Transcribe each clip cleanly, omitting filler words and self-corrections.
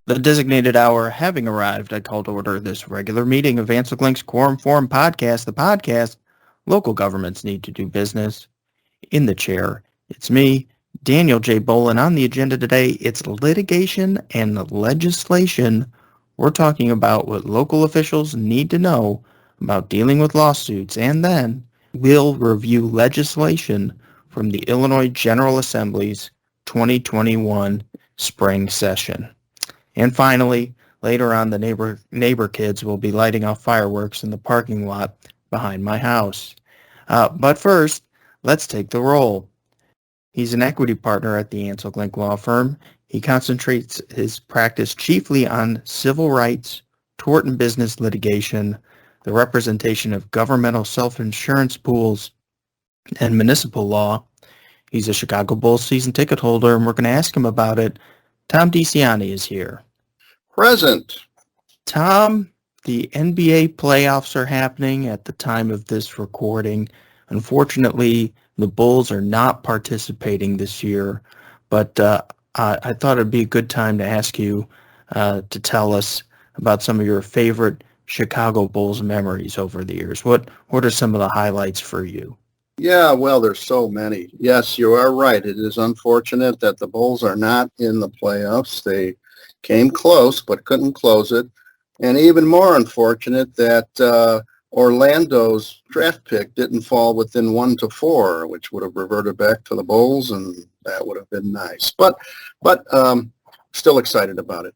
The designated hour having arrived, I call to order this regular meeting of Ancel Glink's Quorum Forum podcast, the podcast local governments need to do business. In the chair, it's me, Daniel J. Bolin. On the agenda today, it's litigation and legislation. We're talking about what local officials need to know about dealing with lawsuits, and then we'll review legislation from the Illinois General Assembly's 2021 spring session. And finally, later on, the neighbor kids will be lighting off fireworks in the parking lot behind my house. But first, let's take the roll. He's an equity partner at the Ancel Glink law firm. He concentrates his practice chiefly on civil rights, tort and business litigation, the representation of governmental self-insurance pools, and municipal law. He's a Chicago Bulls season ticket holder, and we're going to ask him about it. Tom DiCianni is here. Present. Tom, the NBA playoffs are happening at the time of this recording. Unfortunately, the Bulls are not participating this year, but I thought it'd be a good time to ask you to tell us about some of your favorite Chicago Bulls memories over the years. What are some of the highlights for you? Yeah, well, there's so many. Yes, you are right. It is unfortunate that the Bulls are not in the playoffs. They came close, but couldn't close it. And even more unfortunate that Orlando's draft pick didn't fall within 1-4, which would have reverted back to the Bulls, and that would have been nice. But still excited about it.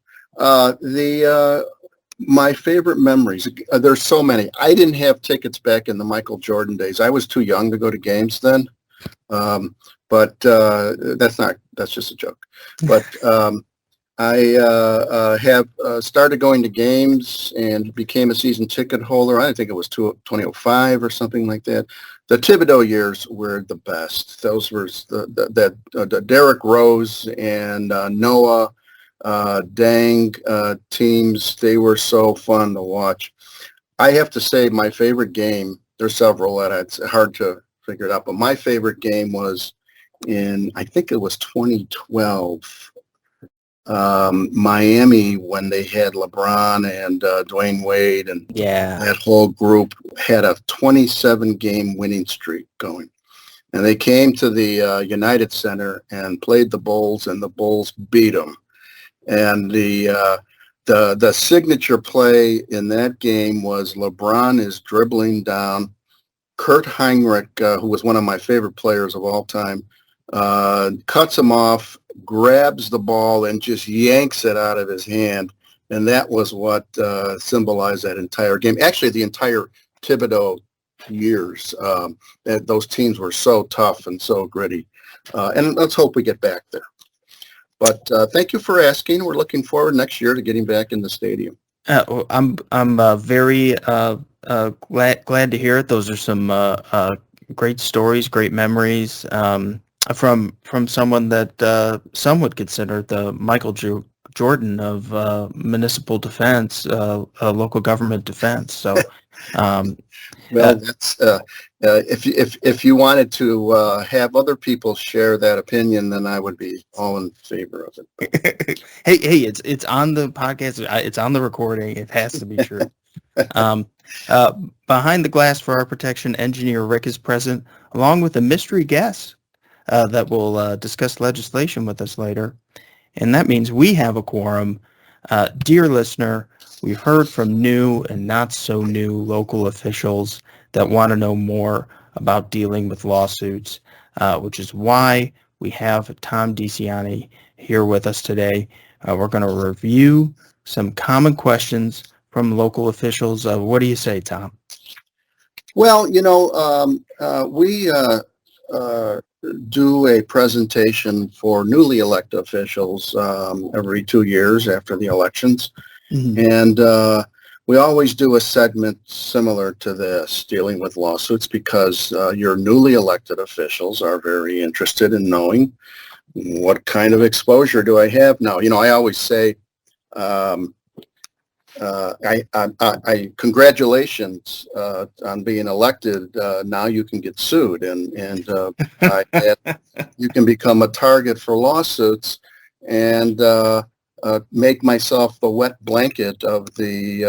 My favorite memories, there's so many. I didn't have tickets back in the Michael Jordan days. I was too young to go to games then. But that's just a joke. But I have started going to games and became a season ticket holder. I think it was 2005 or something like that. The Thibodeau years were the best. Those were the Derrick Rose and Noah Dang teams. They were so fun to watch. I have to say my favorite game, there's several that it's hard to figure it out, but my favorite game was I think it was 2012, Miami, when they had LeBron and Dwayne Wade, and that whole group had a 27-game winning streak going. And they came to the United Center and played the Bulls, and the Bulls beat them. And the signature play in that game was LeBron is dribbling down. Kurt Heinrich, who was one of my favorite players of all time, cuts him off, grabs the ball, and just yanks it out of his hand. And that was what symbolized that entire game. Actually, the entire Thibodeau years. Those teams were so tough and so gritty. And let's hope we get back there. But thank you for asking. We're looking forward next year to getting back in the stadium. I'm very glad to hear it. Those are some great stories, great memories from someone that some would consider the Michael Jordan of municipal defense, local government defense. So, well, that's if you wanted to have other people share that opinion, then I would be all in favor of it. hey, it's on the podcast. It's on the recording. It has to be true. Behind the glass for our protection, engineer Rick is present, along with a mystery guest that will discuss legislation with us later. And that means we have a quorum. Dear listener, we've heard from new and not so new local officials that want to know more about dealing with lawsuits, which is why we have Tom DiCianni here with us today. We're going to review some common questions from local officials. What do you say, Tom? Well, we do a presentation for newly elected officials every 2 years after the elections. Mm-hmm. And we always do a segment similar to this, dealing with lawsuits, because your newly elected officials are very interested in knowing what kind of exposure do I have now. I always say, I congratulations on being elected. Now you can get sued, and you can become a target for lawsuits. And make myself the wet blanket of the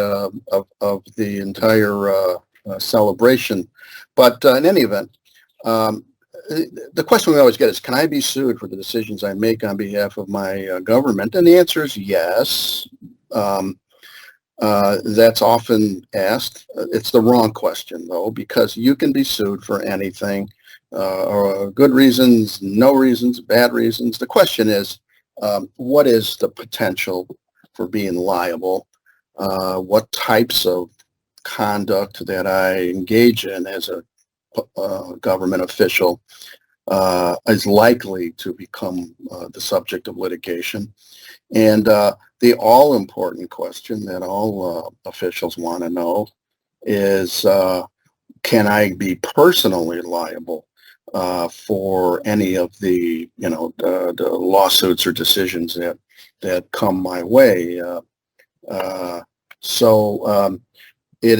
entire celebration. But in any event, the question we always get is, can I be sued for the decisions I make on behalf of my government? And the answer is yes. That's often asked. It's the wrong question, though, because you can be sued for anything, or good reasons, no reasons, bad reasons. The question is, what is the potential for being liable? What types of conduct that I engage in as a government official is likely to become the subject of litigation? And the all-important question that all officials want to know is, can I be personally liable for any of the, the lawsuits or decisions that come my way? It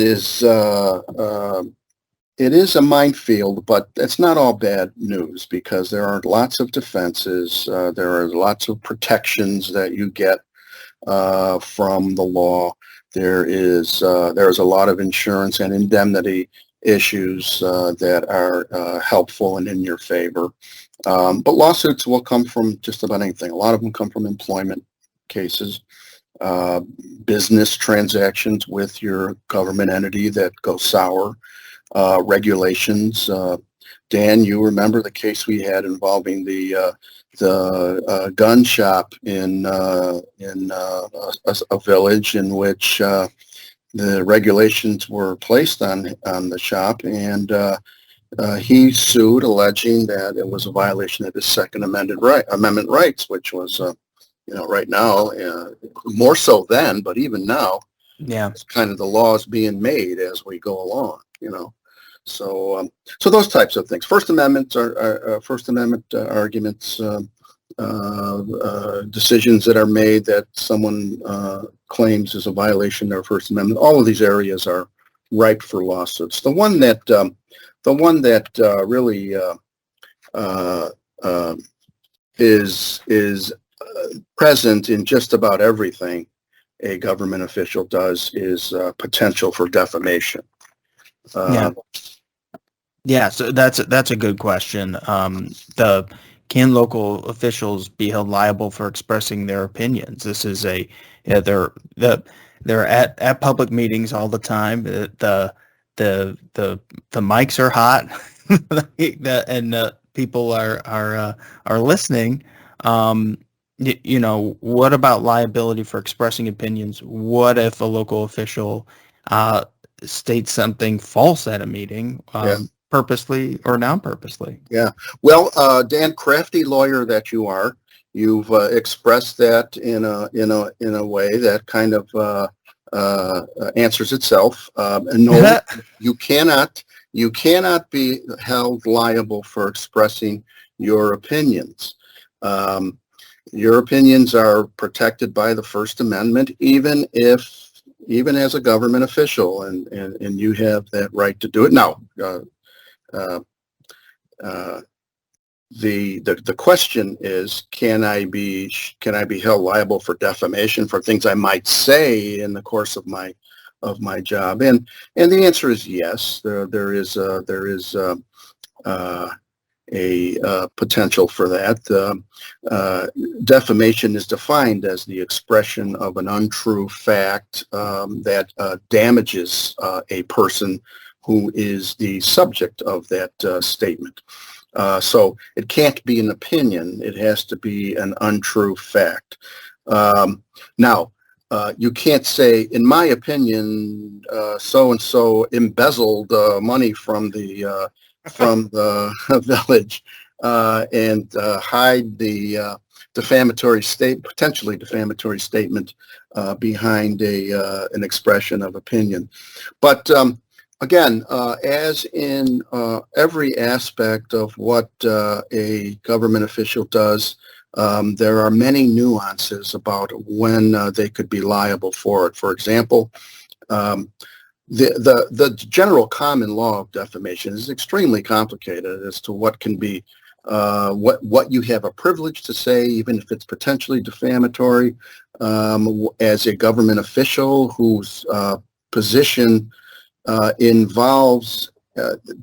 is a minefield, but it's not all bad news, because there are lots of defenses. There are lots of protections that you get from the law. There's a lot of insurance and indemnity issues that are helpful and in your favor. But lawsuits will come from just about anything. A lot of them come from employment cases, business transactions with your government entity that go sour, regulations. Dan, you remember the case we had involving the gun shop in a village in which the regulations were placed on the shop, and he sued, alleging that it was a violation of his Second Amendment rights, which was, right now, more so then, but even now, it's kind of the laws being made as we go along, So those types of things. First Amendment arguments, decisions that are made that someone claims is a violation of their First Amendment. All of these areas are ripe for lawsuits. The one that really is present in just about everything a government official does is potential for defamation. Yeah, so that's a good question. Can local officials be held liable for expressing their opinions? This is they're at public meetings all the time. The mics are hot, and people are listening. What about liability for expressing opinions? What if a local official states something false at a meeting? Purposely or non-purposely? Yeah. Well, Dan, crafty lawyer that you are, you've expressed that in a way that kind of answers itself. And no, you cannot be held liable for expressing your opinions. Your opinions are protected by the First Amendment, even as a government official, and you have that right to do it. Now, the question is, can I be held liable for defamation for things I might say in the course of my job? And the answer is yes. There is a potential for that. Defamation is defined as the expression of an untrue fact that damages a person who is the subject of that statement. So it can't be an opinion. It has to be an untrue fact. Now, you can't say, in my opinion, so-and-so embezzled money from the village and hide the potentially defamatory statement behind an expression of opinion. But again, as in every aspect of what a government official does, there are many nuances about when they could be liable for it. For example, the general common law of defamation is extremely complicated as to what can be what you have a privilege to say, even if it's potentially defamatory, as a government official whose position involves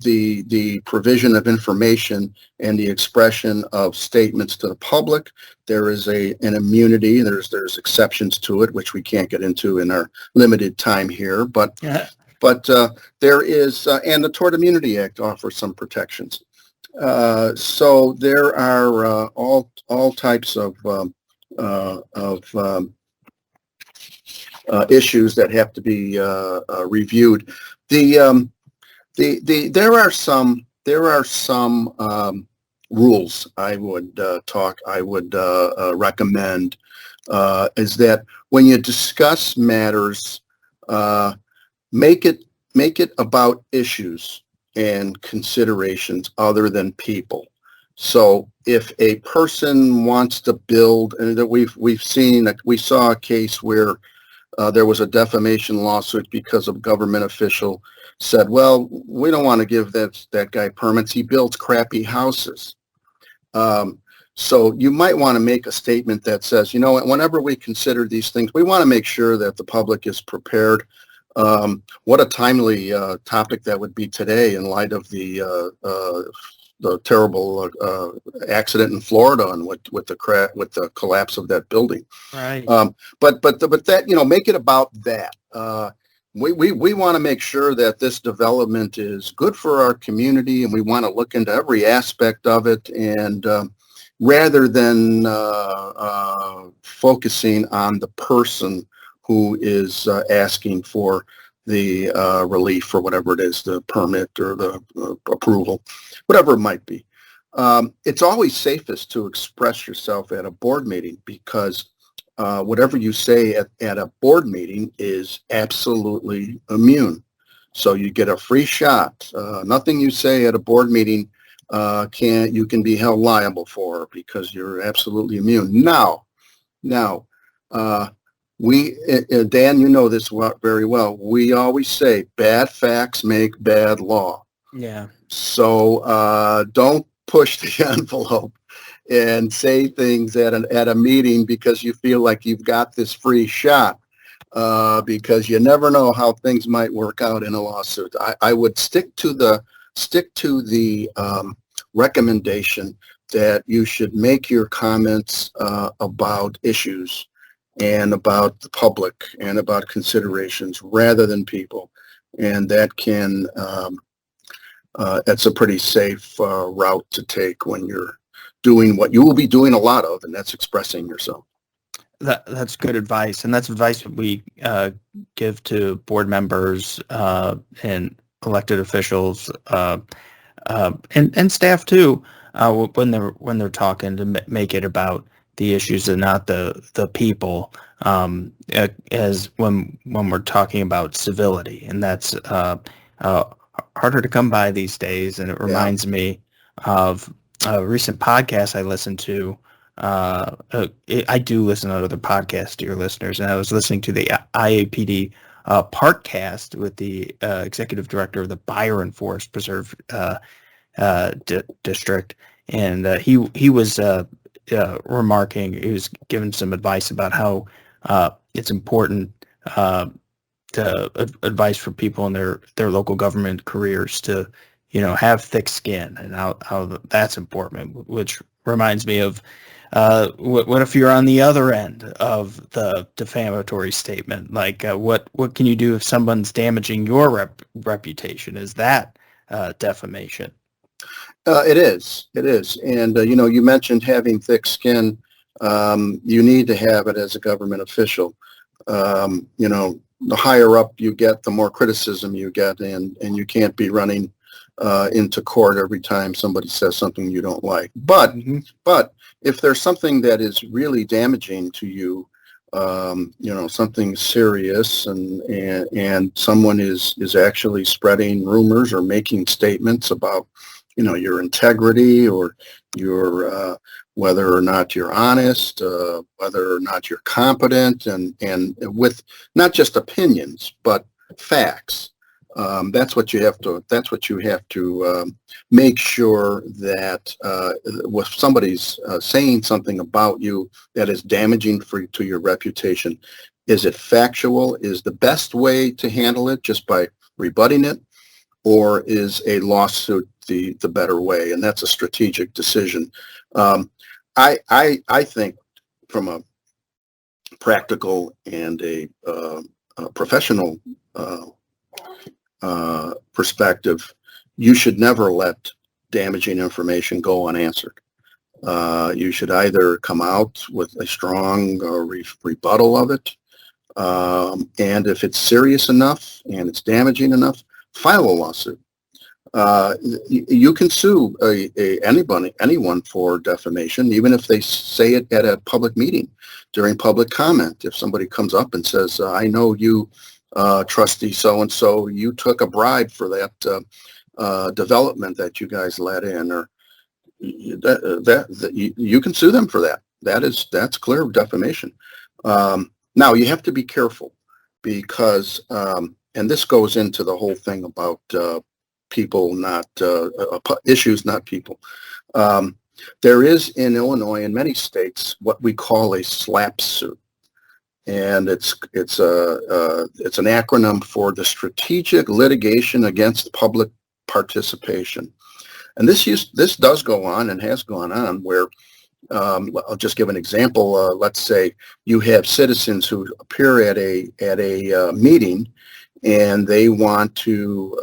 the provision of information and the expression of statements to the public. There is an immunity. There's exceptions to it, which we can't get into in our limited time here. But there is, and the Tort Immunity Act offers some protections. So there are all types of issues that have to be reviewed. There are some rules I would recommend, is that when you discuss matters, make it about issues and considerations other than people. So if a person wants to build, and that we saw a case where there was a defamation lawsuit because a government official said, well, we don't want to give that guy permits. He builds crappy houses. So you might want to make a statement that says, you know, whenever we consider these things, we want to make sure that the public is prepared. What a timely topic that would be today in light of the terrible accident in Florida and with the collapse of that building. Right. But that, you know, make it about that. We want to make sure that this development is good for our community, and we want to look into every aspect of it. And rather than focusing on the person who is asking for the relief for whatever it is, the permit or the approval, whatever it might be. It's always safest to express yourself at a board meeting, because whatever you say at a board meeting is absolutely immune. So you get a free shot. Nothing you say at a board meeting you can be held liable for, because you're absolutely immune. Now, Dan, you know this very well. We always say bad facts make bad law. Yeah. So don't push the envelope and say things at a meeting because you feel like you've got this free shot, because you never know how things might work out in a lawsuit. I would stick to the recommendation that you should make your comments about issues and about the public and about considerations rather than people, and that that's a pretty safe route to take when you're doing what you will be doing a lot of, and that's expressing yourself. That's good advice, and that's advice that we give to board members and elected officials and staff too, when they're talking, to make it about the issues and not the people, as when we're talking about civility, and that's harder to come by these days. And it reminds me of a recent podcast I listened to. I do listen to other podcasts, dear listeners, and I was listening to the IAPD Parkcast with the executive director of the Byron Forest Preserve district, and he was remarking, he was giving some advice about how it's important to advice for people in their local government careers to, you know, have thick skin, and how that's important, which reminds me of what if you're on the other end of the defamatory statement? Like, what can you do if someone's damaging your reputation? Is that defamation? It is. And, you know, you mentioned having thick skin. You need to have it as a government official. You know, the higher up you get, the more criticism you get, and you can't be running into court every time somebody says something you don't like. But if there's something that is really damaging to you, you know, something serious, and someone is actually spreading rumors or making statements about, you know, your integrity or your whether or not you're honest, whether or not you're competent, and with not just opinions but facts, That's what you have to. That's what you have to make sure that if somebody's saying something about you that is damaging to your reputation, is it factual? Is the best way to handle it just by rebutting it, or is a lawsuit the better way? And that's a strategic decision. I think from a practical and a professional perspective, you should never let damaging information go unanswered. You should either come out with a strong rebuttal of it, and if it's serious enough and it's damaging enough, file a lawsuit. You can sue anyone for defamation, even if they say it at a public meeting during public comment. If somebody comes up and says, I know you, trustee so-and-so, you took a bribe for that development that you guys let in, or you can sue them for that. That's clear defamation. Now you have to be careful because, and this goes into the whole thing about people, not issues, not people. There is in Illinois and many states what we call a SLAPP suit, and it's an acronym for the Strategic Litigation Against Public Participation. And this does go on and has gone on where I'll just give an example. Let's say you have citizens who appear at a meeting and they want to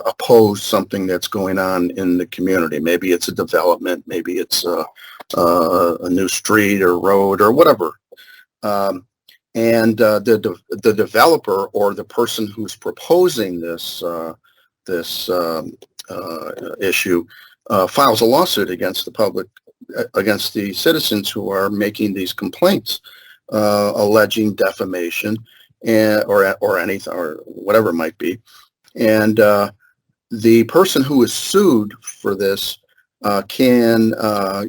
oppose something that's going on in the community. Maybe it's a development, maybe it's a new street or road or whatever. And the developer or the person who's proposing this issue files a lawsuit against the public, against the citizens who are making these complaints, alleging defamation or anything or whatever it might be. And the person who is sued for this can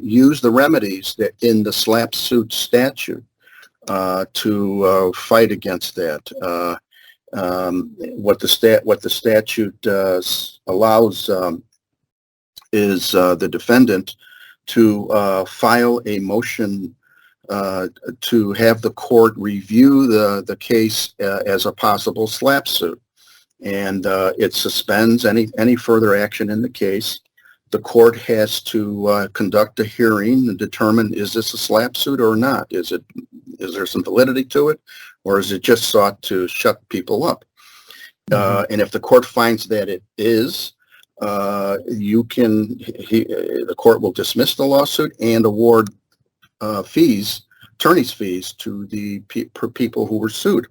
use the remedies that in the SLAPP suit statute to fight against that. What the statute allows is the defendant to file a motion to have the court review the case as a possible SLAPP suit, and it suspends any further action in the case. The court has to conduct a hearing and determine, is this a SLAPP suit or not? Is there some validity to it, or is it just sought to shut people up? And if the court finds that it is, the court will dismiss the lawsuit and award attorney's fees to the people who were sued.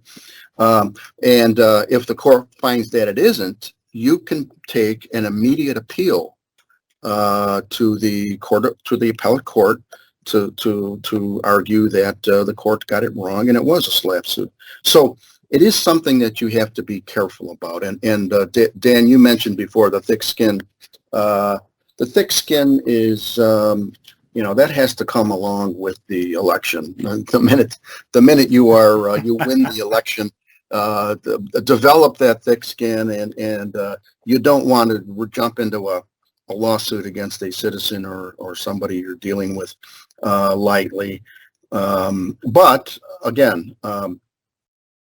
And if the court finds that it isn't, you can take an immediate appeal to the appellate court to argue that the court got it wrong and it was a SLAPP suit. So it is something that you have to be careful about. And Dan, you mentioned before the thick skin. The thick skin is, that has to come along with the election. The minute you win the election, develop that thick skin, and you don't want to jump into a lawsuit against a citizen or somebody you're dealing with lightly. But again,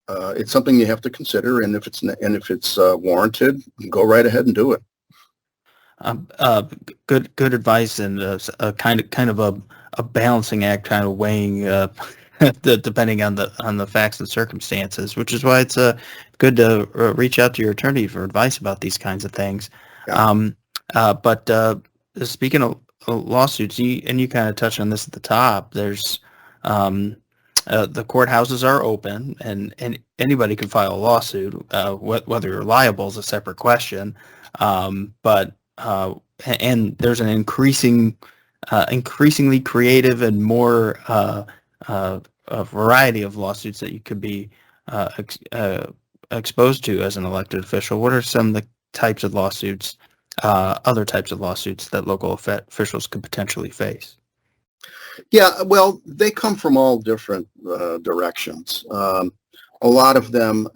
it's something you have to consider, and if it's warranted, go right ahead and do it. Good advice, and a kind of a balancing act, kind of weighing depending on the facts and circumstances, which is why it's good to reach out to your attorney for advice about these kinds of things. Yeah. But speaking of lawsuits, you kind of touched on this at the top. There's the courthouses are open, and anybody can file a lawsuit. Whether you're liable is a separate question. But there's an increasingly creative and more a variety of lawsuits that you could be exposed to as an elected official. What are some of the types of lawsuits, other types of lawsuits that local officials could potentially face? Yeah, well, they come from all different directions. A lot of them,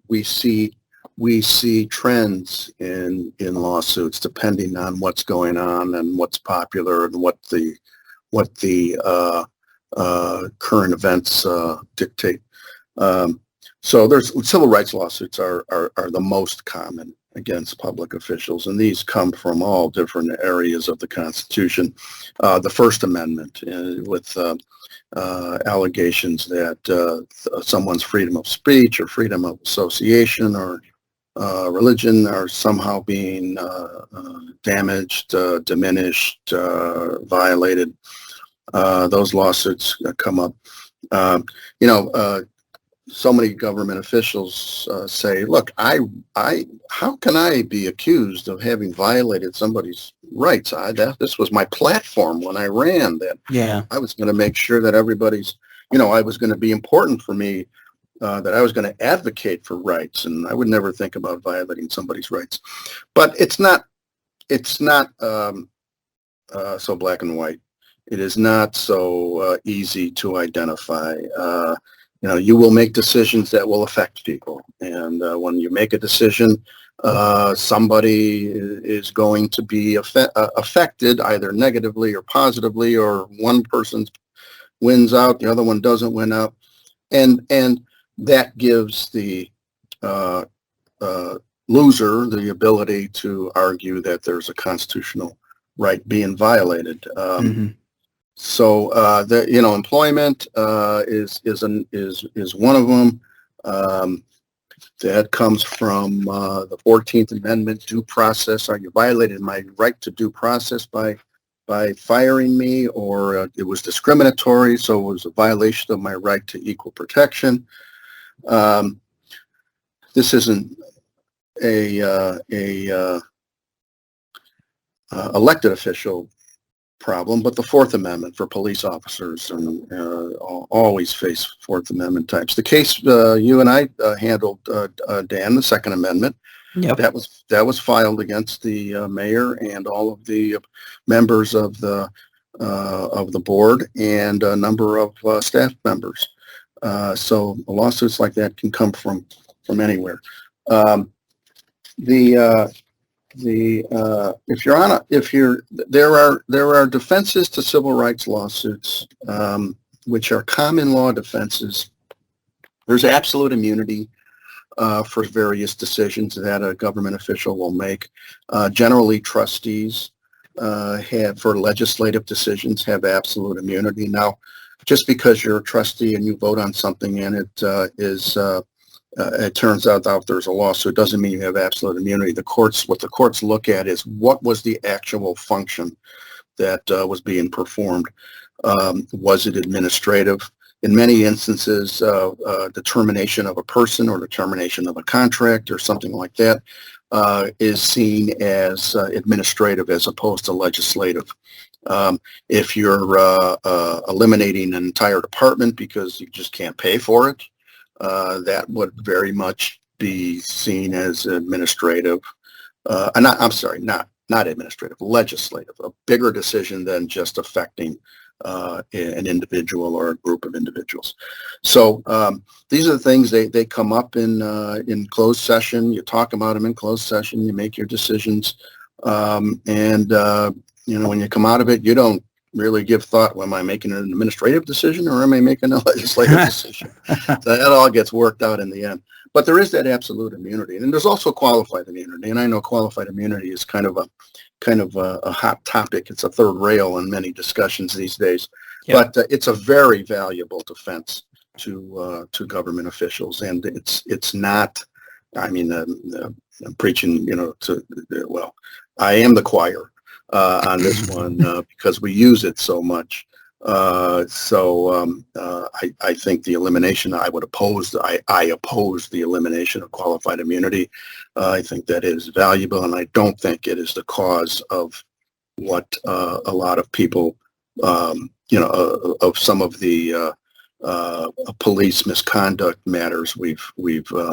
we see we see trends in lawsuits depending on what's going on and what's popular and what the current events dictate. So there's civil rights lawsuits are the most common against public officials, and these come from all different areas of the Constitution. The First Amendment with allegations that someone's freedom of speech or freedom of association or religion are somehow being damaged, diminished, violated. Those lawsuits come up. So many government officials say, "Look, how can I be accused of having violated somebody's rights? This was my platform when I ran. That I was going to make sure that everybody's, I was going to be important for me, that I was going to advocate for rights, and I would never think about violating somebody's rights." But it's not so black and white. It is not so easy to identify. You will make decisions that will affect people. And when you make a decision, somebody is going to be affected either negatively or positively, or one person wins out, the other one doesn't win out. And that gives the loser the ability to argue that there's a constitutional right being violated. So employment is one of them. That comes from the 14th Amendment, due process. Are you violated my right to due process by firing me, or it was discriminatory, so it was a violation of my right to equal protection? This isn't a elected official problem, but the Fourth Amendment for police officers always face Fourth Amendment types. The case you and I handled, Dan, the Second Amendment, that was filed against the mayor and all of the members of the board and a number of staff members. So lawsuits like that can come from anywhere. There are defenses to civil rights lawsuits, which are common law defenses. There's absolute immunity for various decisions that a government official will make. Generally, trustees for legislative decisions have absolute immunity. Now, just because you're a trustee and you vote on something and it turns out that there's a lawsuit, doesn't mean you have absolute immunity. What the courts look at is what was the actual function that was being performed. Was it administrative? In many instances, determination of a person or determination of a contract or something like that is seen as administrative as opposed to legislative. If you're eliminating an entire department because you just can't pay for it, that would very much be seen as administrative. Not administrative, legislative, a bigger decision than just affecting an individual or a group of individuals. So these are the things they come up in closed session. You talk about them in closed session. You make your decisions, and when you come out of it, you don't really give thought, am I making an administrative decision or am I making a legislative decision? That all gets worked out in the end. But there is that absolute immunity, and there's also qualified immunity. And I know qualified immunity is kind of a hot topic. It's a third rail in many discussions these days. Yep. But it's a very valuable defense to government officials, and it's not. I mean, I'm preaching, I am the choir on this one because we use it so much. I think the elimination, I oppose the elimination of qualified immunity. I think that is valuable, and I don't think it is the cause of what a lot of people, of some of the police misconduct matters we've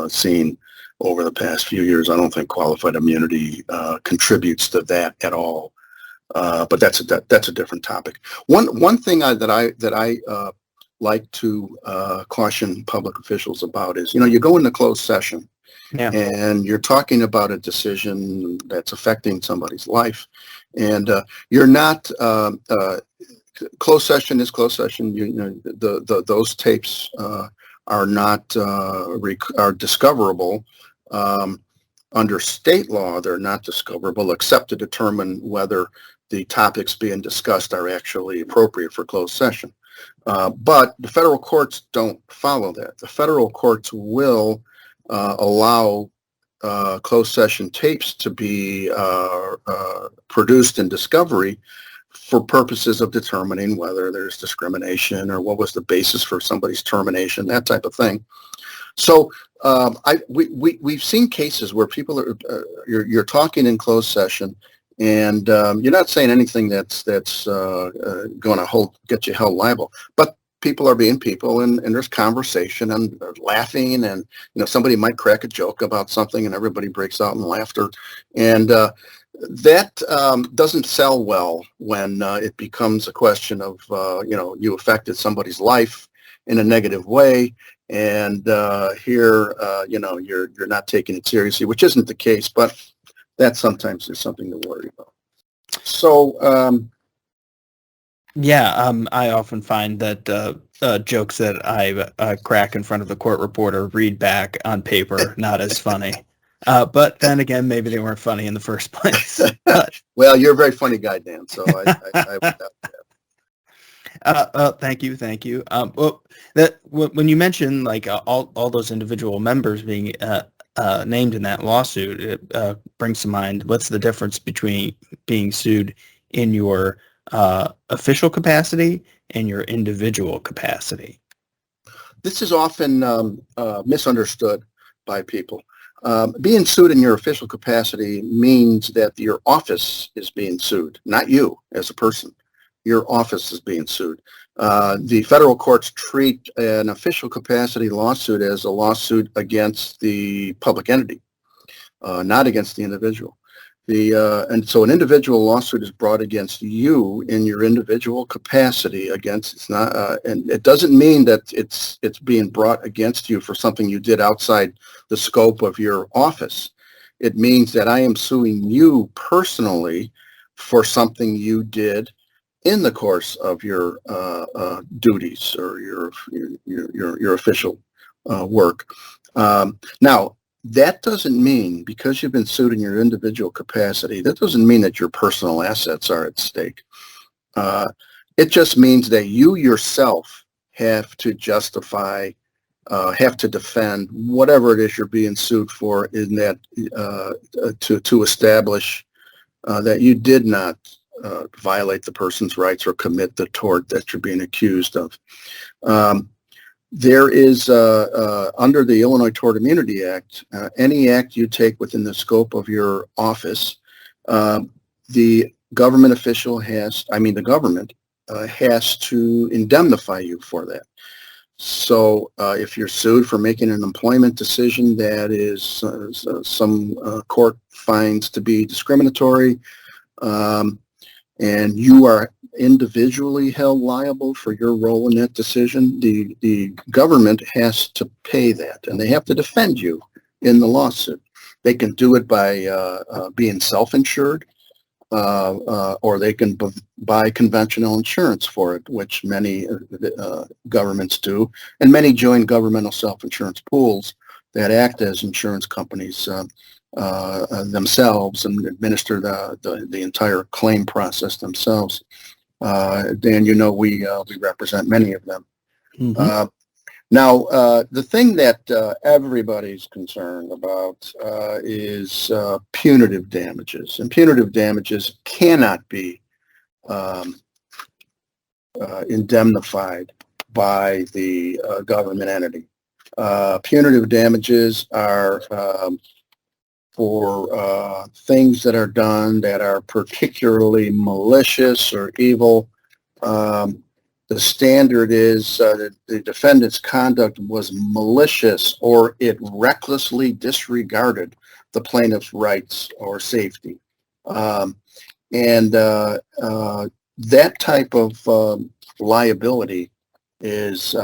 seen over the past few years. I don't think qualified immunity contributes to that at all. But that's a different topic. One thing that I like to caution public officials about is, you go into closed session Yeah. And you're talking about a decision that's affecting somebody's life, and you're not closed session is closed session. Those tapes are not are discoverable under state law. They're not discoverable except to determine whether the topics being discussed are actually appropriate for closed session. But the federal courts don't follow that. The federal courts will allow closed session tapes to be produced in discovery for purposes of determining whether there's discrimination or what was the basis for somebody's termination, that type of thing. So we've seen cases where people are you're talking in closed session, and you're not saying anything that's going to get you held liable, but people are being people, and there's conversation and laughing, and somebody might crack a joke about something, and everybody breaks out in laughter, and that doesn't sell well when it becomes a question of you affected somebody's life in a negative way, and here you're not taking it seriously, which isn't the case, but that sometimes is something to worry about. So I often find that jokes that I crack in front of the court reporter read back on paper not as funny. But then again, maybe they weren't funny in the first place. Well, you're a very funny guy, Dan. So I would thank you. Well, when you mention like all those individual members being named in that lawsuit, it brings to mind what's the difference between being sued in your official capacity and your individual capacity. This is often misunderstood by people. Being sued in your official capacity means that your office is being sued, not you as a person. Your office is being sued. The federal courts treat an official capacity lawsuit as a lawsuit against the public entity, not against the individual. And so an individual lawsuit is brought against you in your individual capacity. It's not, and it doesn't mean that it's being brought against you for something you did outside the scope of your office. It means that I am suing you personally for something you did in the course of your duties or your official work. Now, that doesn't mean, because you've been sued in your individual capacity, that doesn't mean that your personal assets are at stake. It just means that you yourself have to justify, have to defend whatever it is you're being sued for, in that to establish that you did not violate the person's rights or commit the tort that you're being accused of. There is, under the Illinois Tort Immunity Act, any act you take within the scope of your office, the government official the government has to indemnify you for that. So if you're sued for making an employment decision that is some court finds to be discriminatory, and you are individually held liable for your role in that decision, the government has to pay that, and they have to defend you in the lawsuit. They can do it by being self-insured, or they can buy conventional insurance for it, which many governments do, and many join governmental self-insurance pools that act as insurance companies themselves and administer the entire claim process themselves. Dan, we represent many of them. Mm-hmm. Now, the thing that everybody's concerned about is punitive damages, and punitive damages cannot be indemnified by the government entity. Punitive damages are for things that are done that are particularly malicious or evil. The standard is that the defendant's conduct was malicious, or it recklessly disregarded the plaintiff's rights or safety. And that type of liability is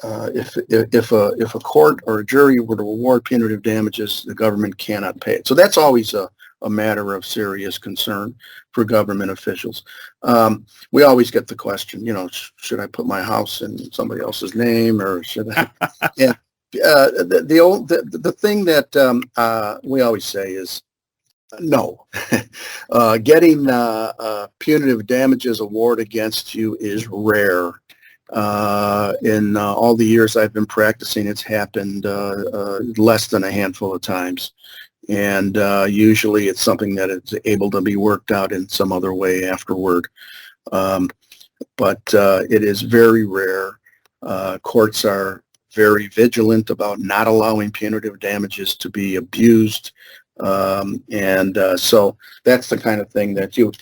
if a court or a jury were to award punitive damages, the government cannot pay it. So that's always a matter of serious concern for government officials. We always get the question, should I put my house in somebody else's name, or should I? Yeah. The thing that we always say is no. Getting punitive damages award against you is rare. In all the years I've been practicing, it's happened less than a handful of times. And usually it's something that is able to be worked out in some other way afterward. But it is very rare. Courts are very vigilant about not allowing punitive damages to be abused. So that's the kind of thing that you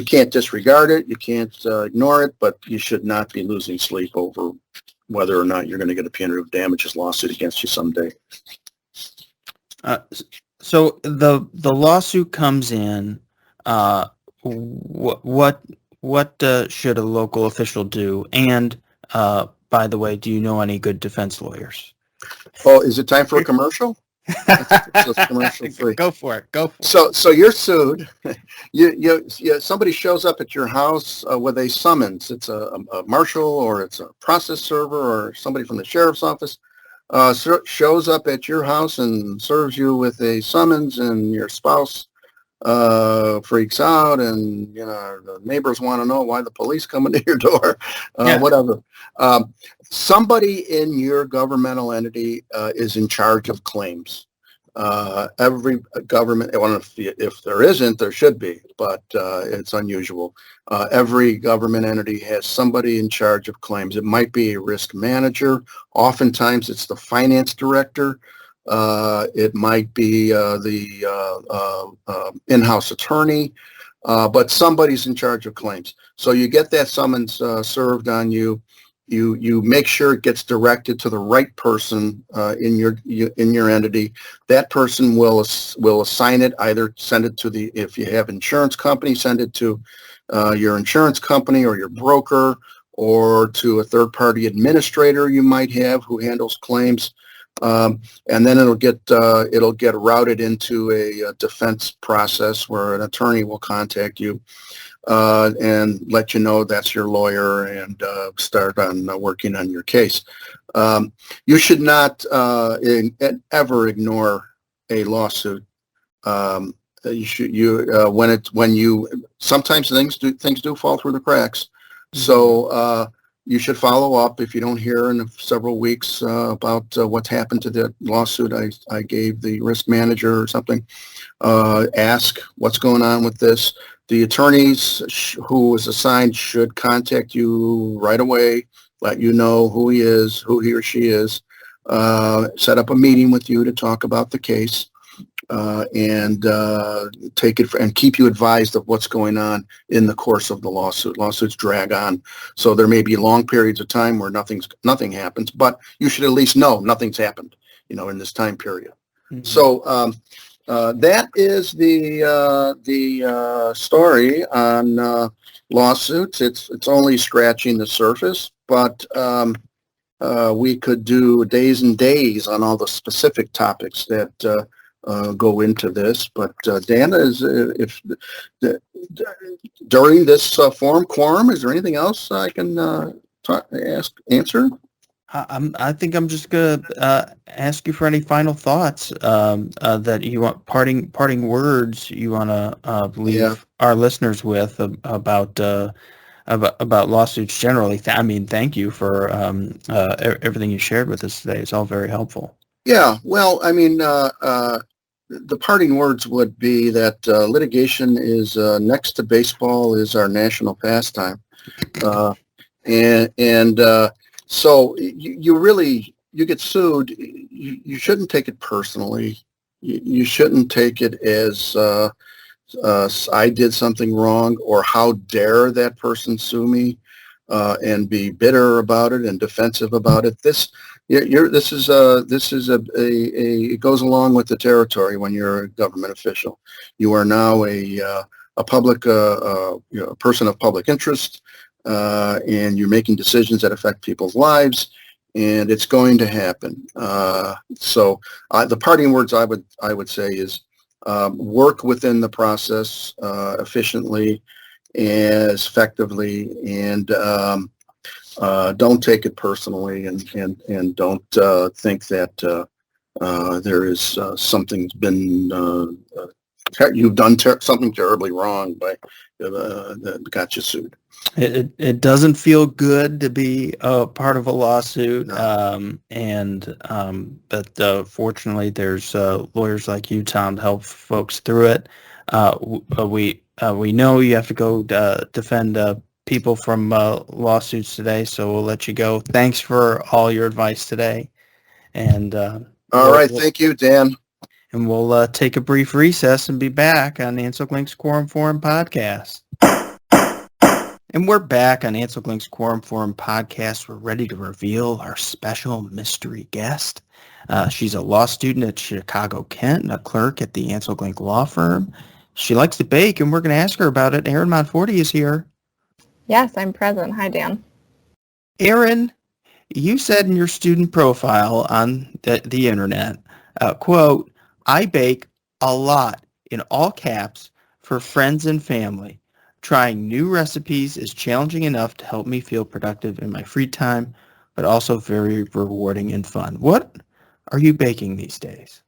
can't disregard it, you can't ignore it, but you should not be losing sleep over whether or not you're going to get a punitive damages lawsuit against you someday. So the lawsuit comes in. What should a local official do? And by the way, do you know any good defense lawyers? Oh, is it time for a commercial? Commercial free. Go for it. So you're sued. Somebody shows up at your house with a summons. It's a marshal, or it's a process server, or somebody from the sheriff's office shows up at your house and serves you with a summons, and your spouse freaks out, and the neighbors want to know why the police coming to your door, whatever. Somebody in your governmental entity is in charge of claims. Every government, if there isn't, there should be, but it's unusual. Every government entity has somebody in charge of claims. It might be a risk manager. Oftentimes it's the finance director. It might be the in-house attorney, but somebody's in charge of claims. So you get that summons served on you. You make sure it gets directed to the right person in your entity. That person will assign it. Either send it to if you have insurance company, send it to your insurance company or your broker, or to a third-party administrator you might have who handles claims. And then it'll get routed into a defense process where an attorney will contact you and let you know that's your lawyer, and start on working on your case. You should not ever ignore a lawsuit. Sometimes things do fall through the cracks. So you should follow up. If you don't hear in several weeks about what's happened to the lawsuit I gave the risk manager or something, ask what's going on with this. The attorneys who is assigned should contact you right away, let you know who he or she is, set up a meeting with you to talk about the case, and take it and keep you advised of what's going on in the course of the lawsuit. Lawsuits drag on, so there may be long periods of time where nothing happens, but you should at least know nothing's happened, in this time period. Mm-hmm. So that is the story on lawsuits. It's only scratching the surface, but we could do days and days on all the specific topics that go into this. But Dana, during this quorum, is there anything else I can answer? I think I'm just gonna ask you for any final thoughts that you want, parting words you want to leave our listeners with about lawsuits generally. Thank you for everything you shared with us today. It's all very helpful. Yeah, well, the parting words would be that litigation is next to baseball is our national pastime, so you get sued. You shouldn't take it personally. You shouldn't take it as I did something wrong, or how dare that person sue me, and be bitter about it and defensive about it. It goes along with the territory when you're a government official. You are now a public person of public interest, and you're making decisions that affect people's lives. and it's going to happen. So the parting words I would say is work within the process efficiently, as effectively, and don't take it personally, and don't think that there is something's been you've done something terribly wrong by that got you sued. It doesn't feel good to be a part of a lawsuit, No. but fortunately, there's lawyers like you, Tom, to help folks through it. We know you have to go defend people from lawsuits today, so we'll let you go. Thanks for all your advice today, and all right, thank you, Dan. And we'll take a brief recess and be back on Ancel Glink's Quorum Forum podcast. And we're back on Ancel Glink's Quorum Forum podcast. We're ready to reveal our special mystery guest. She's a law student at Chicago Kent and a clerk at the Ancel Glink law firm. She likes to bake, and we're going to ask her about it. Erin Monforti is here. Yes, I'm present. Hi, Dan. Erin, you said in your student profile on the internet, quote, "I bake a lot," in all caps, "for friends and family. Trying new recipes is challenging enough to help me feel productive in my free time, but also very rewarding and fun." What are you baking these days?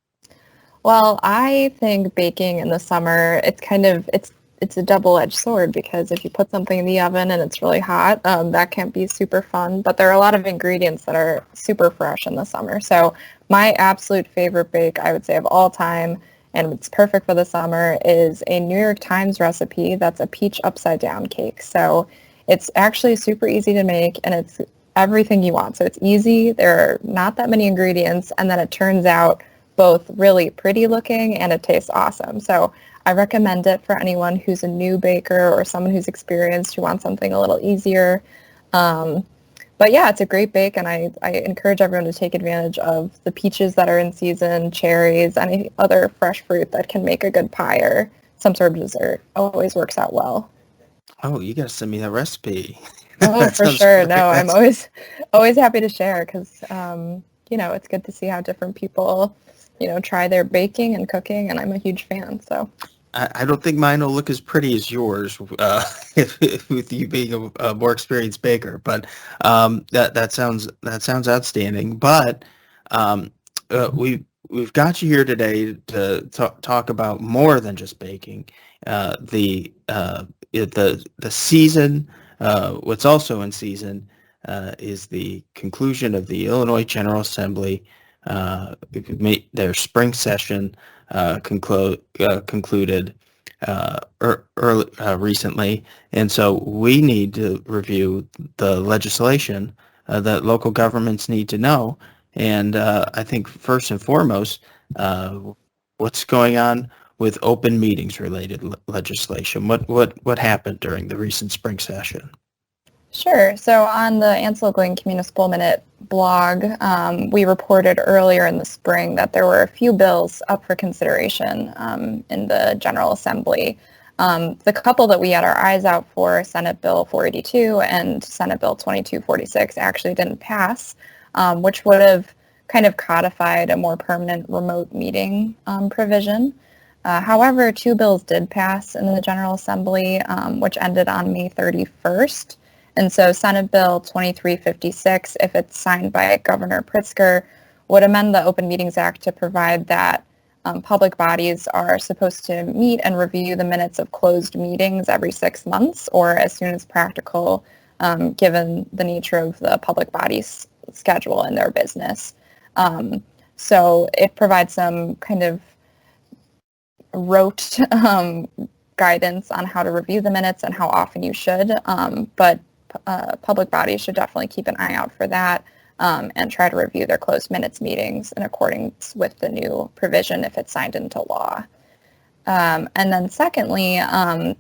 Well, I think baking in the summer, it's a double-edged sword, because if you put something in the oven and it's really hot, that can be super fun. But there are a lot of ingredients that are super fresh in the summer. So my absolute favorite bake, I would say, of all time, and it's perfect for the summer, is a New York Times recipe that's a peach upside down cake. So it's actually super easy to make, and it's everything you want. So it's easy, there are not that many ingredients, and then it turns out both really pretty looking and it tastes awesome. So I recommend it for anyone who's a new baker or someone who's experienced who wants something a little easier. But yeah, it's a great bake, and I encourage everyone to take advantage of the peaches that are in season, cherries, any other fresh fruit that can make a good pie or some sort of dessert. Always works out well. Oh, you got to send me that recipe. Oh, for sure. No, I'm always happy to share, because, it's good to see how different people, try their baking and cooking, and I'm a huge fan, so. I don't think mine will look as pretty as yours with you being a more experienced baker, but that sounds outstanding. But we've got you here today to talk about more than just baking. The season, what's also in season, is the conclusion of the Illinois General Assembly. Their spring session concluded recently, and so we need to review the legislation that local governments need to know. And I think first and foremost, what's going on with open meetings related legislation? What happened during the recent spring session? Sure. So on the Ancel Glink Municipal Minute blog, we reported earlier in the spring that there were a few bills up for consideration in the General Assembly. The couple that we had our eyes out for, Senate Bill 482 and Senate Bill 2246, actually didn't pass, which would have kind of codified a more permanent remote meeting provision. However, two bills did pass in the General Assembly, which ended on May 31st. And so Senate Bill 2356, if it's signed by Governor Pritzker, would amend the Open Meetings Act to provide that public bodies are supposed to meet and review the minutes of closed meetings every 6 months, or as soon as practical, given the nature of the public body's schedule and their business. So it provides some kind of rote guidance on how to review the minutes and how often you should, but public bodies should definitely keep an eye out for that and try to review their closed minutes meetings in accordance with the new provision if it's signed into law. And then secondly,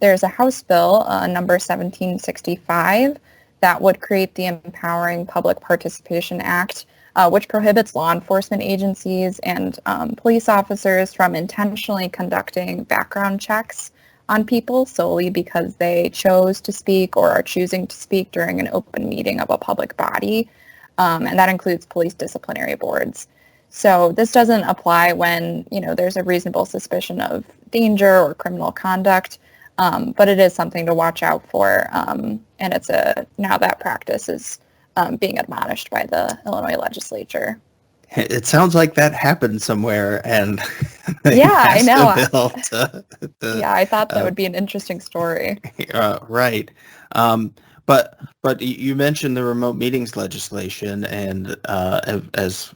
there's a House bill, number 1765, that would create the Empowering Public Participation Act, which prohibits law enforcement agencies and police officers from intentionally conducting background checks on people solely because they chose to speak or are choosing to speak during an open meeting of a public body. and that includes police disciplinary boards. So this doesn't apply when, there's a reasonable suspicion of danger or criminal conduct, but it is something to watch out for, and now that practice is being admonished by the Illinois Legislature. It sounds like that happened somewhere, and yeah, I know. Yeah, I thought that would be an interesting story. Right. But you mentioned the remote meetings legislation, and as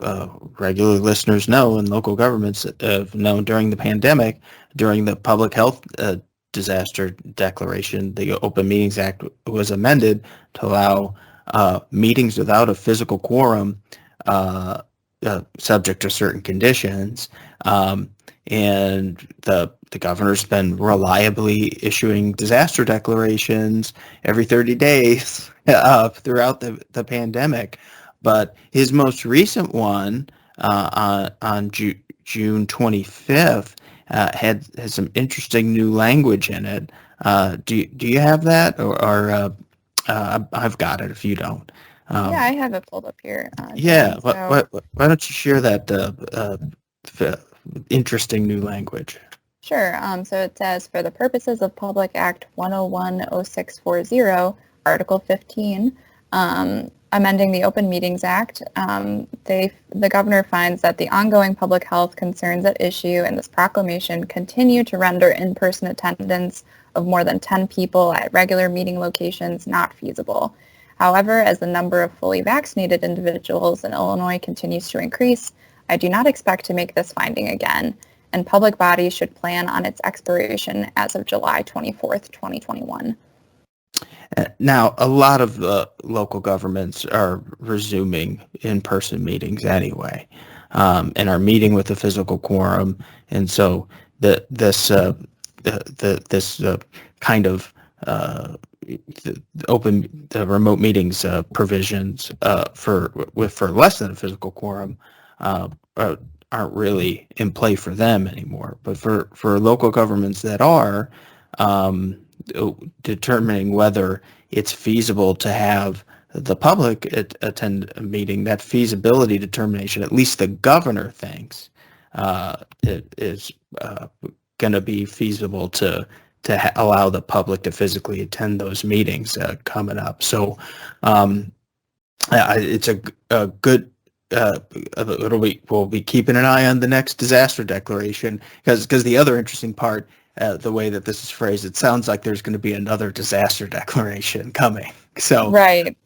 regular listeners know, and local governments have known during the pandemic, during the public health disaster declaration, the Open Meetings Act was amended to allow meetings without a physical quorum, subject to certain conditions, and the governor's been reliably issuing disaster declarations every 30 days throughout the pandemic. But his most recent one on June 25th had some interesting new language in it. Do you have that, or I've got it if you don't? Yeah, I have it pulled up here. Why don't you share that interesting new language? Sure. So it says, for the purposes of Public Act 101-0640, Article 15, amending the Open Meetings Act, the governor finds that the ongoing public health concerns at issue in this proclamation continue to render in-person attendance of more than 10 people at regular meeting locations not feasible. However, as the number of fully vaccinated individuals in Illinois continues to increase, I do not expect to make this finding again, and public bodies should plan on its expiration as of July 24th, 2021. Now, a lot of local governments are resuming in-person meetings anyway, and are meeting with a physical quorum, and so this kind of the remote meetings provisions for less than a physical quorum aren't really in play for them anymore. But for local governments that are, determining whether it's feasible to have the public attend a meeting, that feasibility determination, at least the governor thinks, it is going to be feasible to allow the public to physically attend those meetings coming up. So it's a good. We'll be keeping an eye on the next disaster declaration, because the other interesting part, the way that this is phrased, it sounds like there's going to be another disaster declaration coming. So right,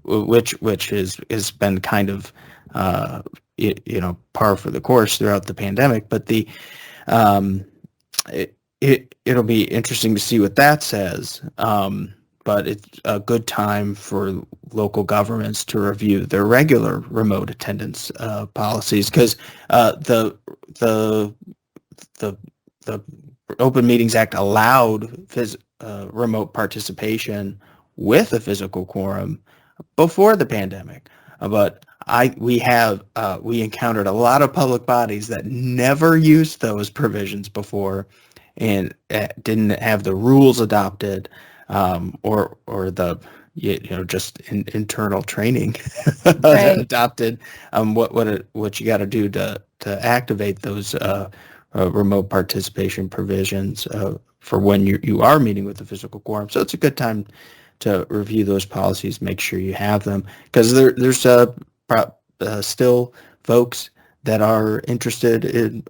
which has been kind of par for the course throughout the pandemic. But it'll be interesting to see what that says. But it's a good time for local governments to review their regular remote attendance policies, because the Open Meetings Act allowed remote participation with a physical quorum before the pandemic. But we encountered a lot of public bodies that never used those provisions before, and didn't have the rules adopted, or the just internal training right. adopted. What you got to do to activate those remote participation provisions for when you are meeting with the physical quorum. So it's a good time to review those policies, make sure you have them, because there's still folks that are interested in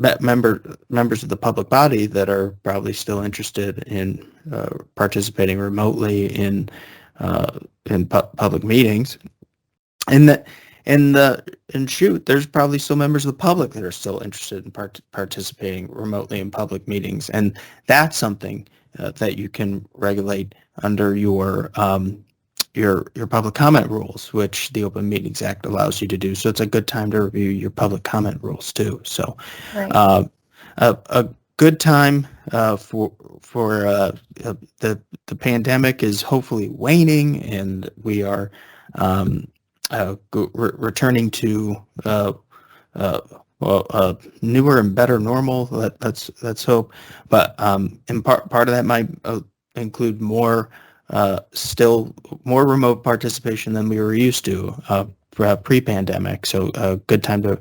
members of the public body that are probably still interested in participating remotely in public meetings, and there's probably still members of the public that are still interested in participating remotely in public meetings, and that's something that you can regulate under your public comment rules, which the Open Meetings Act allows you to do. So it's a good time to review your public comment rules too. So right. A good time for the pandemic is hopefully waning, and we are returning to newer and better normal. Let's hope. But in part of that might include more still more remote participation than we were used to pre-pandemic. So a good time to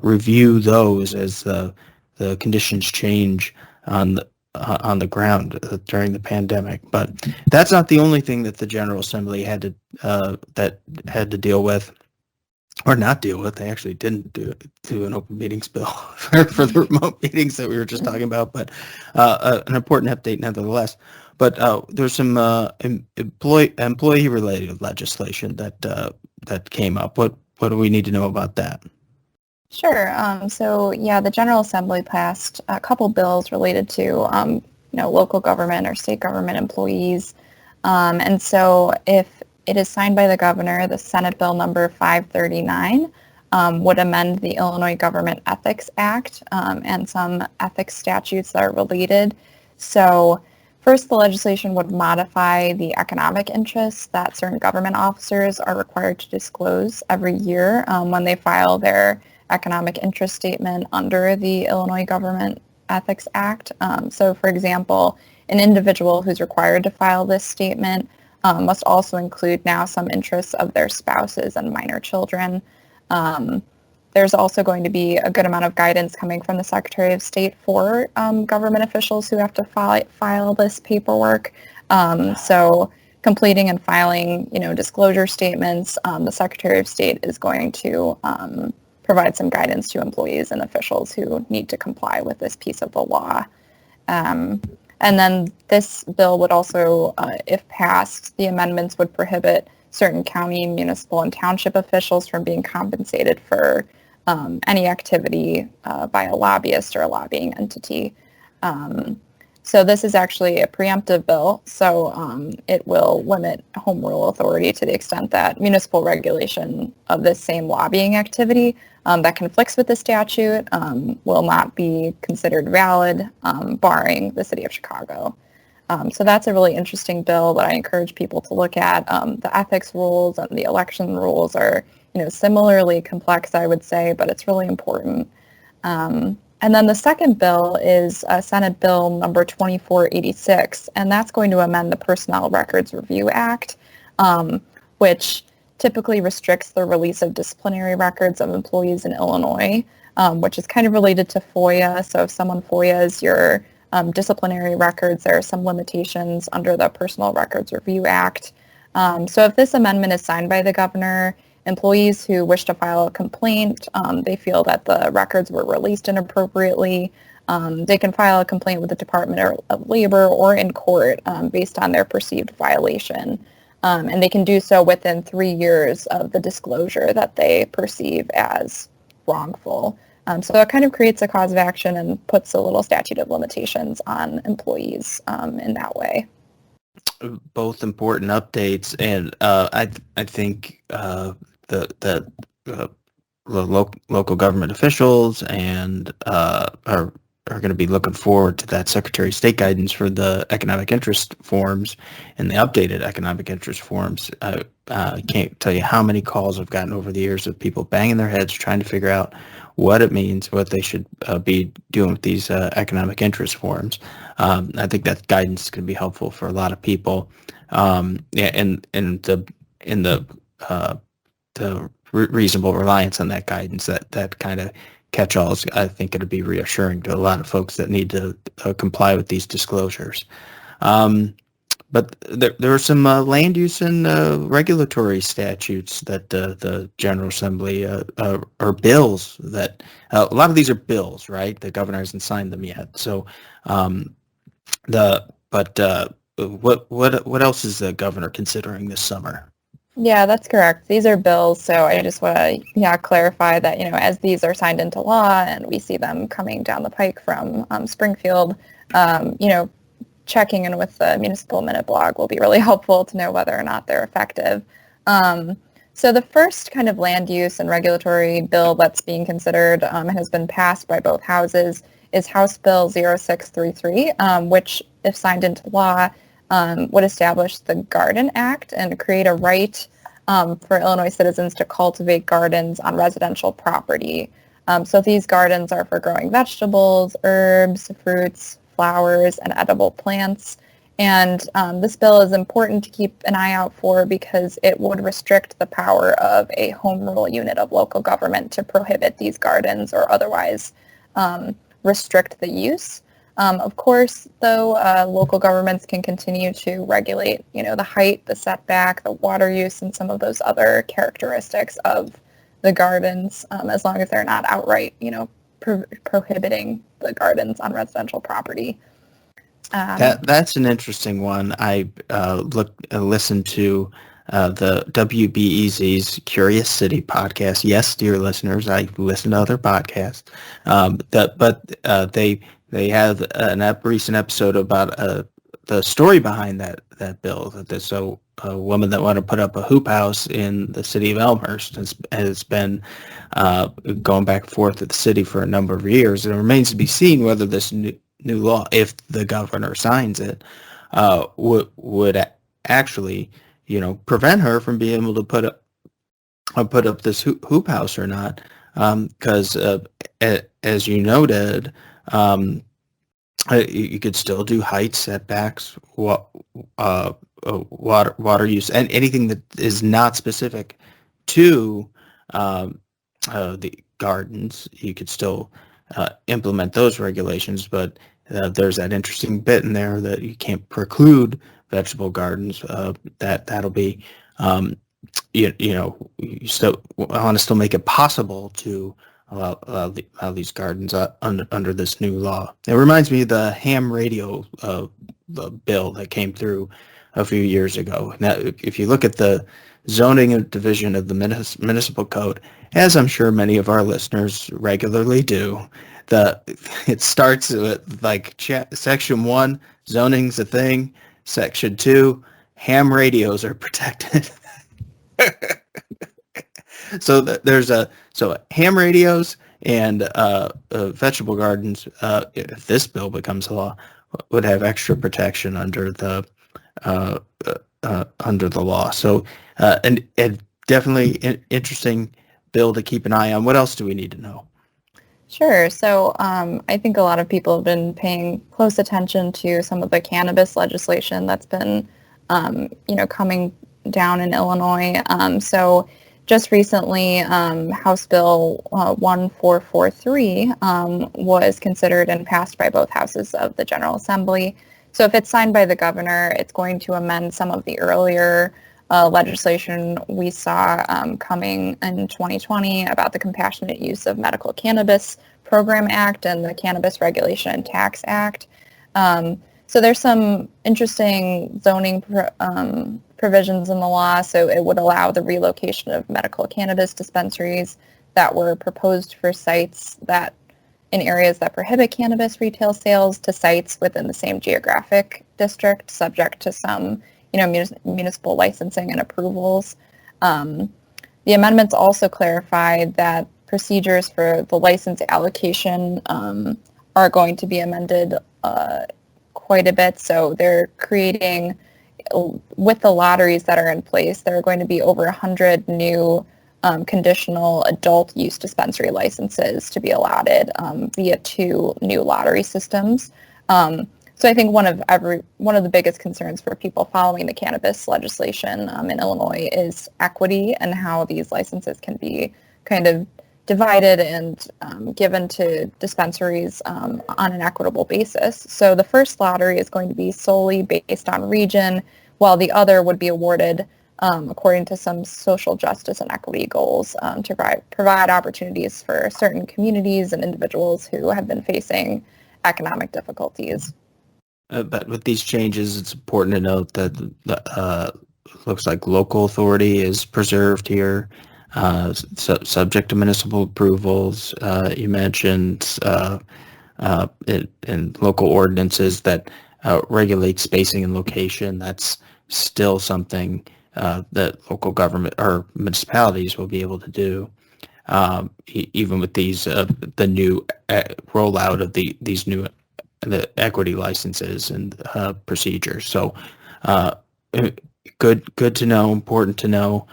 review those as the conditions change on the ground during the pandemic. But that's not the only thing that the General Assembly had to deal with. Or not deal with. They actually didn't do an open meetings bill for the remote meetings that we were just talking about, but an important update nevertheless. But there's some employee-related legislation that came up. What do we need to know about that? Sure. So yeah, the General Assembly passed a couple bills related to local government or state government employees, and so if it is signed by the governor, the Senate Bill number 539 would amend the Illinois Government Ethics Act and some ethics statutes that are related. So first, the legislation would modify the economic interests that certain government officers are required to disclose every year when they file their economic interest statement under the Illinois Government Ethics Act. So for example, an individual who's required to file this statement must also include now some interests of their spouses and minor children. There's also going to be a good amount of guidance coming from the Secretary of State for government officials who have to file this paperwork. So completing and filing, disclosure statements, the Secretary of State is going to provide some guidance to employees and officials who need to comply with this piece of the law. And then this bill would also, if passed, the amendments would prohibit certain county, municipal, and township officials from being compensated for any activity by a lobbyist or a lobbying entity. So this is actually a preemptive bill, so it will limit home rule authority to the extent that municipal regulation of this same lobbying activity that conflicts with the statute will not be considered valid, barring the city of Chicago. So that's a really interesting bill that I encourage people to look at. The ethics rules and the election rules are, similarly complex, I would say, but it's really important. And then the second bill is Senate Bill number 2486, and that's going to amend the Personnel Records Review Act, which typically restricts the release of disciplinary records of employees in Illinois, which is kind of related to FOIA. So if someone FOIAs your disciplinary records, there are some limitations under the Personnel Records Review Act. So if this amendment is signed by the governor, employees who wish to file a complaint, they feel that the records were released inappropriately, they can file a complaint with the Department of Labor or in court based on their perceived violation. And they can do so within 3 years of the disclosure that they perceive as wrongful. So it kind of creates a cause of action and puts a little statute of limitations on employees in that way. Both important updates, and I think the local government officials and are going to be looking forward to that Secretary of State guidance for the economic interest forms and the updated economic interest forms. I can't tell you how many calls I've gotten over the years of people banging their heads trying to figure out what it means, what they should be doing with these economic interest forms. I think that guidance is going to be helpful for a lot of people. And the reasonable reliance on that guidance, that kind of catch-alls, I think it'll be reassuring to a lot of folks that need to comply with these disclosures. But there are some land use and regulatory statutes that the General Assembly or bills that a lot of these are bills, right? The governor hasn't signed them yet. So what else is the governor considering this summer? Yeah, that's correct. These are bills, so I just want to clarify that, as these are signed into law and we see them coming down the pike from Springfield, checking in with the Municipal Minute blog will be really helpful to know whether or not they're effective. So the first kind of land use and regulatory bill that's being considered and has been passed by both houses is House Bill 0633, which, if signed into law, would establish the Garden Act and create a right for Illinois citizens to cultivate gardens on residential property. So these gardens are for growing vegetables, herbs, fruits, flowers, and edible plants. And this bill is important to keep an eye out for because it would restrict the power of a home rule unit of local government to prohibit these gardens or otherwise restrict the use. Of course, though, local governments can continue to regulate, the height, the setback, the water use, and some of those other characteristics of the gardens, as long as they're not outright, prohibiting the gardens on residential property. That's an interesting one. I listened to the WBEZ's Curious City podcast. Yes, dear listeners, I listen to other podcasts. They have a recent episode about the story behind that bill. So a woman that wanted to put up a hoop house in the city of Elmhurst has been going back and forth with the city for a number of years. And it remains to be seen whether this new law, if the governor signs it, would actually, prevent her from being able to put up this hoop house or not. Because as you noted, you could still do height, setbacks, water use, and anything that is not specific to the gardens. You could still implement those regulations, but there's that interesting bit in there that you can't preclude vegetable gardens. That'll be, you still want to still make it possible to allow these gardens under this new law. It reminds me of the ham radio the bill that came through a few years ago. Now, if you look at the zoning division of the municipal code, as I'm sure many of our listeners regularly do, it starts with like section 1, zoning's a thing. Section 2, ham radios are protected. So there's ham radios and vegetable gardens. If this bill becomes law, would have extra protection under the law. So and definitely an interesting bill to keep an eye on. What else do we need to know? Sure. So I think a lot of people have been paying close attention to some of the cannabis legislation that's been, coming down in Illinois. So just recently, House Bill 1443 was considered and passed by both houses of the General Assembly. So if it's signed by the governor, it's going to amend some of the earlier legislation we saw coming in 2020 about the Compassionate Use of Medical Cannabis Program Act and the Cannabis Regulation and Tax Act. So there's some interesting zoning provisions in the law. So it would allow the relocation of medical cannabis dispensaries that were proposed for sites that in areas that prohibit cannabis retail sales to sites within the same geographic district, subject to some municipal licensing and approvals. The amendments also clarified that procedures for the license allocation are going to be amended quite a bit. So they're creating, with the lotteries that are in place, there are going to be over 100 new conditional adult use dispensary licenses to be allotted via 2 new lottery systems. So I think one of the biggest concerns for people following the cannabis legislation in Illinois is equity and how these licenses can be kind of divided and given to dispensaries on an equitable basis. So the first lottery is going to be solely based on region, while the other would be awarded according to some social justice and equity goals to provide opportunities for certain communities and individuals who have been facing economic difficulties. But with these changes, it's important to note that looks like local authority is preserved here, subject to municipal approvals. You mentioned in local ordinances that regulate spacing and location. That's still something that local government or municipalities will be able to do, even with these the new rollout of these new the equity licenses and procedures. So good to know, important to know.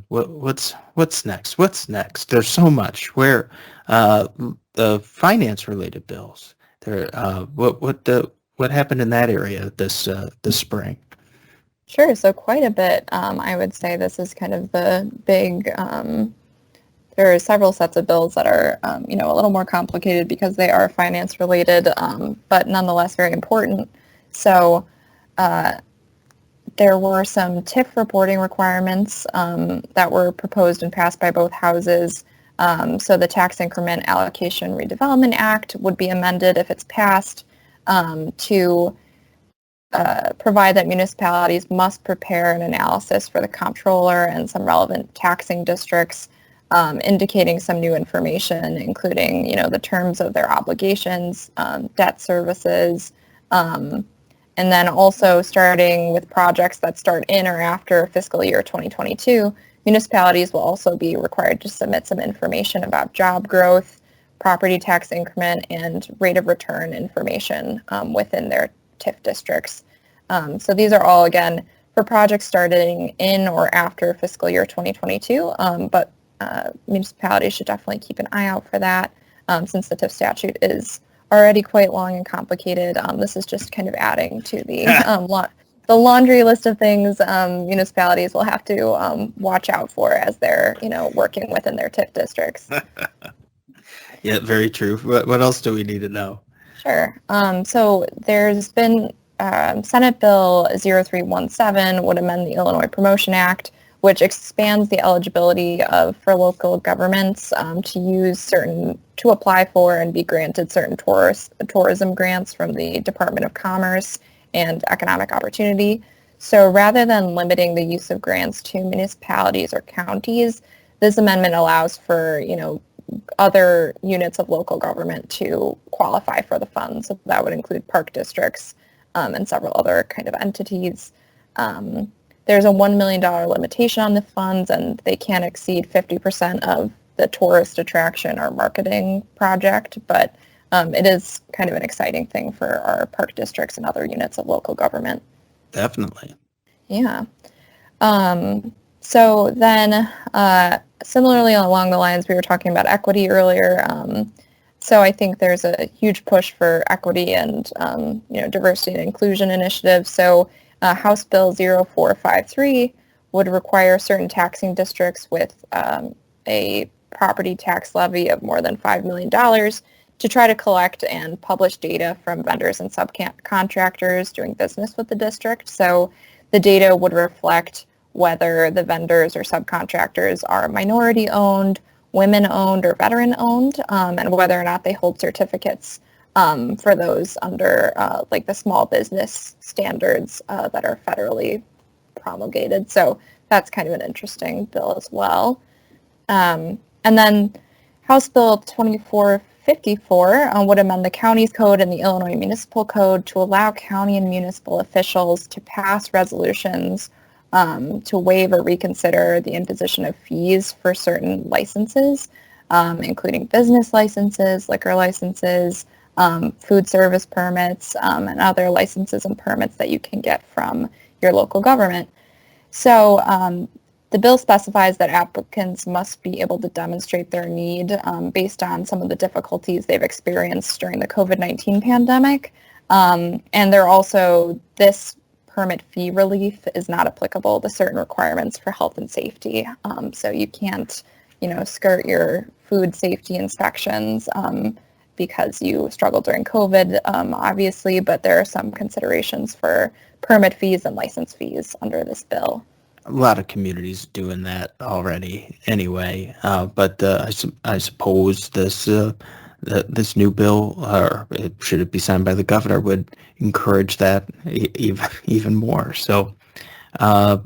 What's next? There's so much. Where the finance related bills. There, what happened in that area this spring? Sure. So quite a bit. I would say this is kind of the big. There are several sets of bills that are, a little more complicated because they are finance related, but nonetheless very important. So there were some TIF reporting requirements that were proposed and passed by both houses. So the Tax Increment Allocation Redevelopment Act would be amended if it's passed to provide that municipalities must prepare an analysis for the comptroller and some relevant taxing districts, indicating some new information, including, the terms of their obligations, debt services, and then also starting with projects that start in or after fiscal year 2022, municipalities will also be required to submit some information about job growth, property tax increment, and rate of return information within their TIF districts. So these are all, again, for projects starting in or after fiscal year 2022, but municipalities should definitely keep an eye out for that since the TIF statute is already quite long and complicated. This is just kind of adding to the the laundry list of things municipalities will have to watch out for as they're, working within their TIF districts. Yeah, very true. What else do we need to know? Sure. So there's been Senate Bill 0317 would amend the Illinois Promotion Act, which expands the eligibility for local governments to apply for and be granted certain tourism grants from the Department of Commerce and Economic Opportunity. So rather than limiting the use of grants to municipalities or counties, this amendment allows for, other units of local government to qualify for the funds. So that would include park districts and several other kind of entities. There's a $1 million limitation on the funds, and they can't exceed 50% of the tourist attraction or marketing project, but it is kind of an exciting thing for our park districts and other units of local government. Definitely. Yeah. So then, similarly along the lines, we were talking about equity earlier. So I think there's a huge push for equity and, diversity and inclusion initiatives. So House Bill 0453 would require certain taxing districts with a property tax levy of more than $5 million to try to collect and publish data from vendors and subcontractors doing business with the district. So the data would reflect whether the vendors or subcontractors are minority-owned, women-owned, or veteran-owned, and whether or not they hold certificates for those under like the small business standards that are federally promulgated. So that's kind of an interesting bill as well. And then House Bill 2454 would amend the county's code and the Illinois Municipal Code to allow county and municipal officials to pass resolutions to waive or reconsider the imposition of fees for certain licenses, including business licenses, liquor licenses, food service permits, and other licenses and permits that you can get from your local government. So the bill specifies that applicants must be able to demonstrate their need based on some of the difficulties they've experienced during the COVID-19 pandemic. And they're also, this permit fee relief is not applicable to certain requirements for health and safety. So you can't, skirt your food safety inspections because you struggled during COVID, obviously, but there are some considerations for permit fees and license fees under this bill. A lot of communities doing that already anyway, but I suppose this new bill, or should it be signed by the governor, would encourage that even more. So a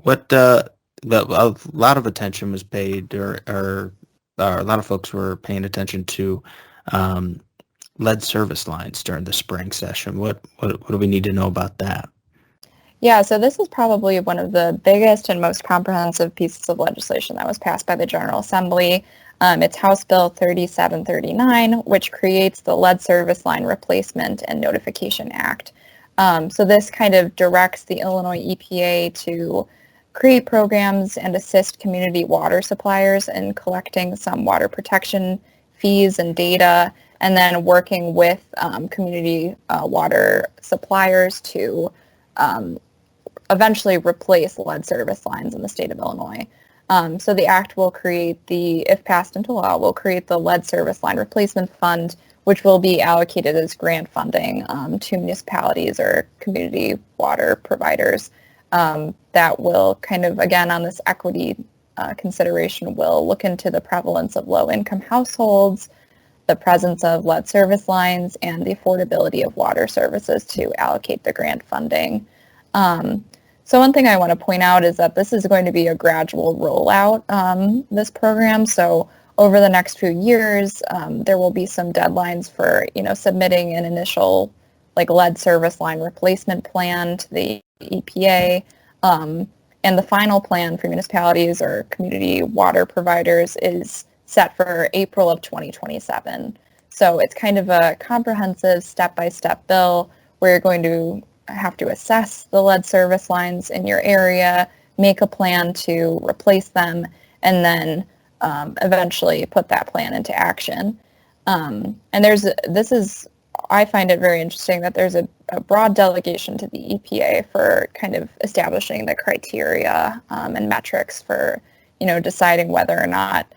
lot of attention was paid, or a lot of folks were paying attention to lead service lines during the spring session. What do we need to know about that? Yeah, so this is probably one of the biggest and most comprehensive pieces of legislation that was passed by the General Assembly. It's House Bill 3739, which creates the Lead Service Line Replacement and Notification Act. So this kind of directs the Illinois EPA to create programs and assist community water suppliers in collecting some water protection fees and data and then working with community water suppliers to eventually replace lead service lines in the state of Illinois. So the act will create if passed into law, will create the lead service line replacement fund, which will be allocated as grant funding to municipalities or community water providers. That will kind of, again, on this equity consideration, will look into the prevalence of low-income households, the presence of lead service lines, and the affordability of water services to allocate the grant funding. So one thing I want to point out is that this is going to be a gradual rollout, this program. So over the next few years, there will be some deadlines for, submitting an initial lead service line replacement plan to the EPA. And the final plan for municipalities or community water providers is set for April of 2027. So it's kind of a comprehensive step-by-step bill where you're going to have to assess the lead service lines in your area, make a plan to replace them, and then eventually put that plan into action. And I find it very interesting that there's a broad delegation to the EPA for kind of establishing the criteria and metrics for, deciding whether or not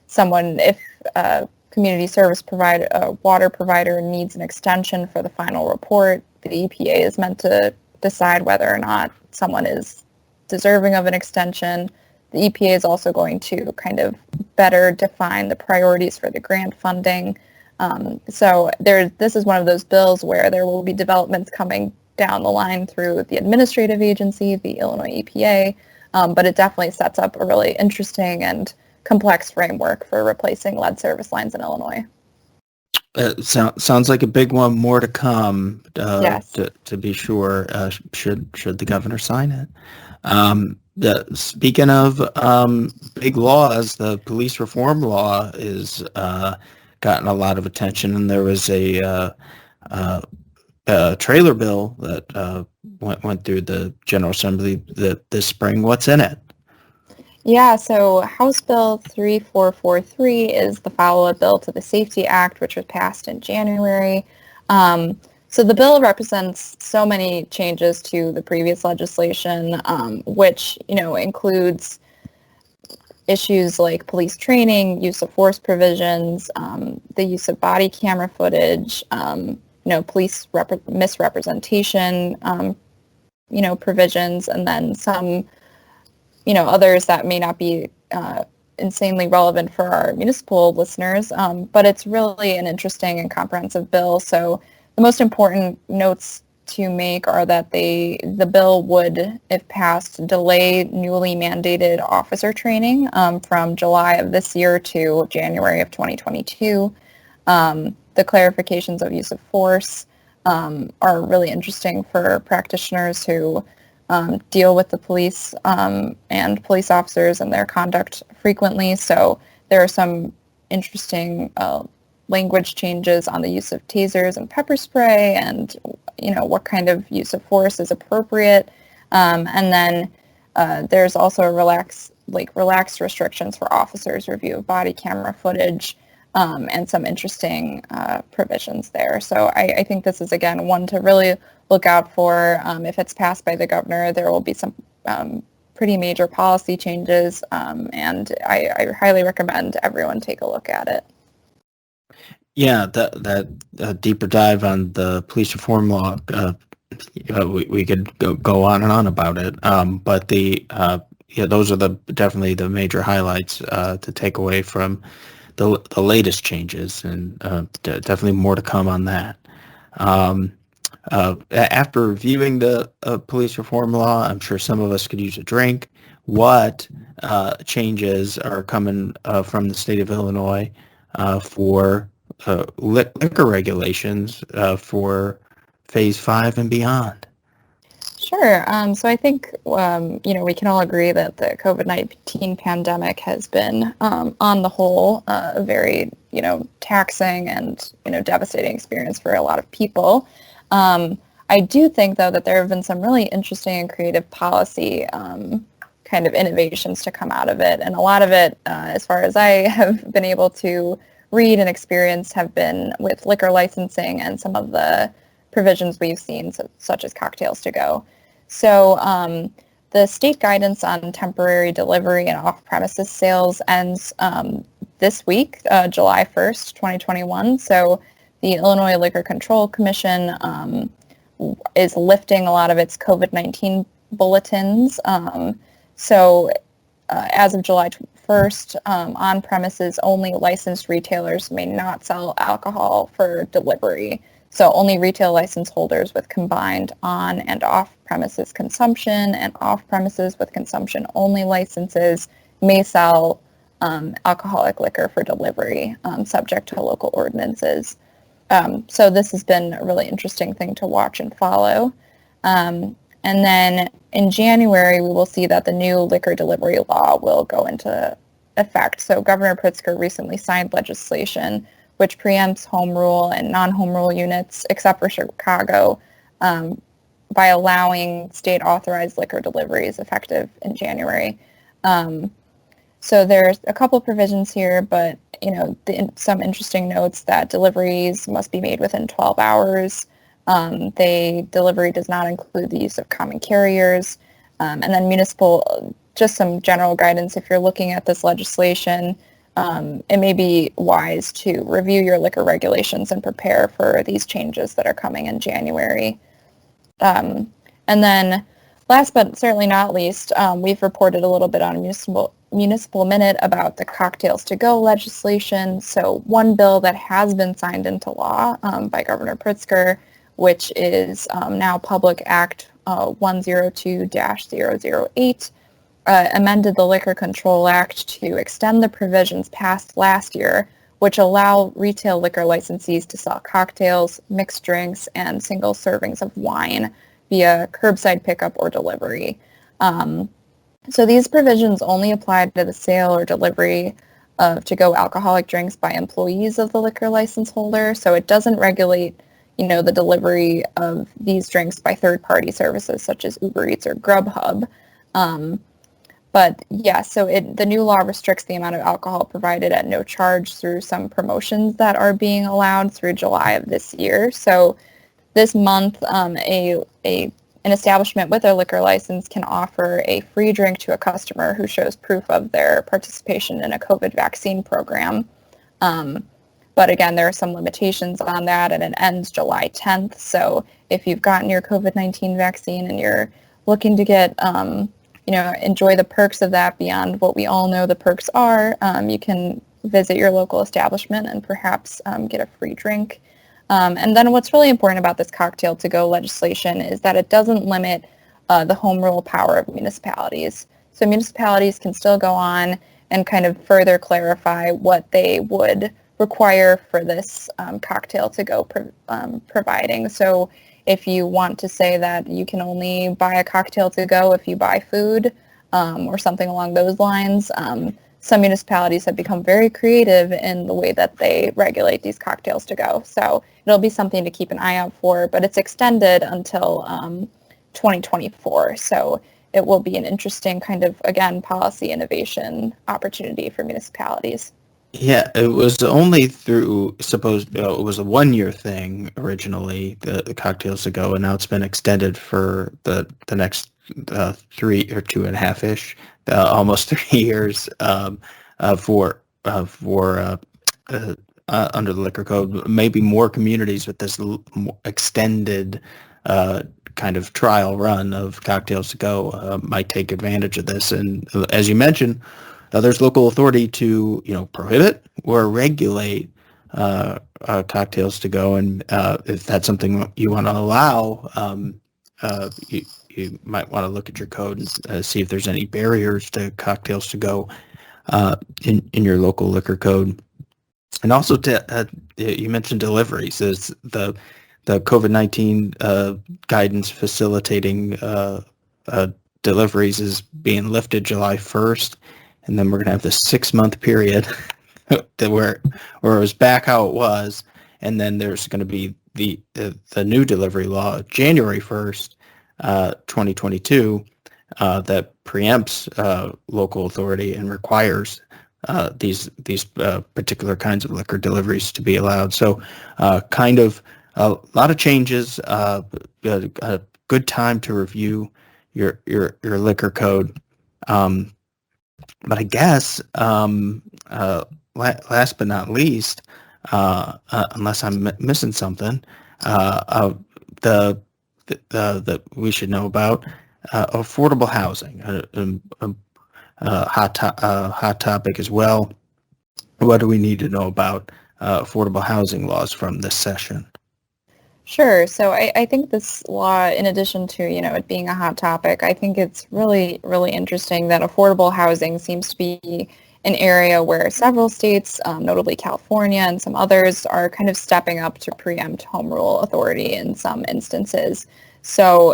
if a community service provider, a water provider needs an extension for the final report, the EPA is meant to decide whether or not someone is deserving of an extension. The EPA is also going to kind of better define the priorities for the grant funding. So this is one of those bills where there will be developments coming down the line through the administrative agency, the Illinois EPA, but it definitely sets up a really interesting and complex framework for replacing lead service lines in Illinois. Sounds like a big one. More to come. Yes. To be sure. Should the governor sign it? Speaking of big laws, the police reform law is gotten a lot of attention, and there was a trailer bill that went through the General Assembly this spring. What's in it? Yeah, so House Bill 3443 is the follow-up bill to the Safety Act, which was passed in January. So the bill represents so many changes to the previous legislation, which, includes issues like police training, use of force provisions, the use of body camera footage, police misrepresentation, provisions, and then some others that may not be insanely relevant for our municipal listeners, but it's really an interesting and comprehensive bill. So the most important notes to make are that the bill would, if passed, delay newly mandated officer training from July of this year to January of 2022. The clarifications of use of force are really interesting for practitioners who deal with the police and police officers and their conduct frequently. So there are some interesting language changes on the use of tasers and pepper spray and, what kind of use of force is appropriate. And then there's also relaxed restrictions for officers' review of body camera footage and some interesting provisions there. So I think this is, again, one to really look out for. If it's passed by the governor, there will be some pretty major policy changes, and I highly recommend everyone take a look at it. Yeah, that deeper dive on the police reform law, we could go on and on about it. But those are definitely the major highlights to take away from the latest changes, and definitely more to come on that. After reviewing the police reform law, I'm sure some of us could use a drink. What changes are coming from the state of Illinois for liquor regulations for Phase 5 and beyond? Sure. So I think, we can all agree that the COVID-19 pandemic has been, on the whole, a very, taxing and, devastating experience for a lot of people. I do think, though, that there have been some really interesting and creative policy kind of innovations to come out of it. And a lot of it, as far as I have been able to read and experience have been with liquor licensing and some of the provisions we've seen, such as cocktails to go. So the state guidance on temporary delivery and off-premises sales ends this week, July 1st, 2021. So the Illinois Liquor Control Commission is lifting a lot of its COVID-19 bulletins. So as of July 1st, on-premises only licensed retailers may not sell alcohol for delivery. So only retail license holders with combined on and off-premises consumption and off-premises with consumption only licenses may sell alcoholic liquor for delivery, subject to local ordinances. So this has been a really interesting thing to watch and follow. And then in January, we will see that the new liquor delivery law will go into effect. So Governor Pritzker recently signed legislation which preempts home rule and non-home rule units, except for Chicago, by allowing state-authorized liquor deliveries effective in January. So there's a couple provisions here, but some interesting notes that deliveries must be made within 12 hours. Delivery does not include the use of common carriers. And then municipal, just some general guidance if you're looking at this legislation. It may be wise to review your liquor regulations and prepare for these changes that are coming in January. And then last but certainly not least, we've reported a little bit on Municipal Minute about the cocktails to go legislation. So one bill that has been signed into law by Governor Pritzker, which is now Public Act 102-008, amended the Liquor Control Act to extend the provisions passed last year, which allow retail liquor licensees to sell cocktails, mixed drinks, and single servings of wine via curbside pickup or delivery. So these provisions only apply to the sale or delivery of to-go alcoholic drinks by employees of the liquor license holder. So it doesn't regulate, the delivery of these drinks by third-party services such as Uber Eats or Grubhub. But yeah, so the new law restricts the amount of alcohol provided at no charge through some promotions that are being allowed through July of this year. So this month, an establishment with a liquor license can offer a free drink to a customer who shows proof of their participation in a COVID vaccine program. But again, there are some limitations on that, and it ends July 10th. So if you've gotten your COVID-19 vaccine and you're looking to get enjoy the perks of that beyond what we all know the perks are, you can visit your local establishment and perhaps get a free drink. And then what's really important about this cocktail to go legislation is that it doesn't limit the home rule power of municipalities. So municipalities can still go on and kind of further clarify what they would require for this cocktail to go providing. So if you want to say that you can only buy a cocktail to go if you buy food or something along those lines, some municipalities have become very creative in the way that they regulate these cocktails to go. So it'll be something to keep an eye out for, but it's extended until 2024. So it will be an interesting kind of, again, policy innovation opportunity for municipalities. Yeah, it was only through, it was a 1-year thing originally, the cocktails to go, and now it's been extended for the next 3 or 2.5-ish, almost 3 years for under the liquor code. Maybe more communities with this extended kind of trial run of cocktails to go might take advantage of this. And as you mentioned, there's local authority to, prohibit or regulate cocktails to go, and if that's something you want to allow, you might want to look at your code and see if there's any barriers to cocktails to go in your local liquor code. And also, you mentioned deliveries. Is the COVID-19 guidance facilitating deliveries is being lifted July 1st. And then we're going to have this 6-month period where it was back how it was. And then there's going to be the new delivery law, January 1st, 2022, that preempts local authority and requires these particular kinds of liquor deliveries to be allowed. So, kind of a lot of changes. A good time to review your liquor code. But I guess last but not least, unless I'm missing something, the that we should know about affordable housing, hot topic as well. What do we need to know about affordable housing laws from this session? Sure. So I think this law, in addition to, it being a hot topic, I think it's really, really interesting that affordable housing seems to be an area where several states, notably California and some others, are kind of stepping up to preempt home rule authority in some instances. So,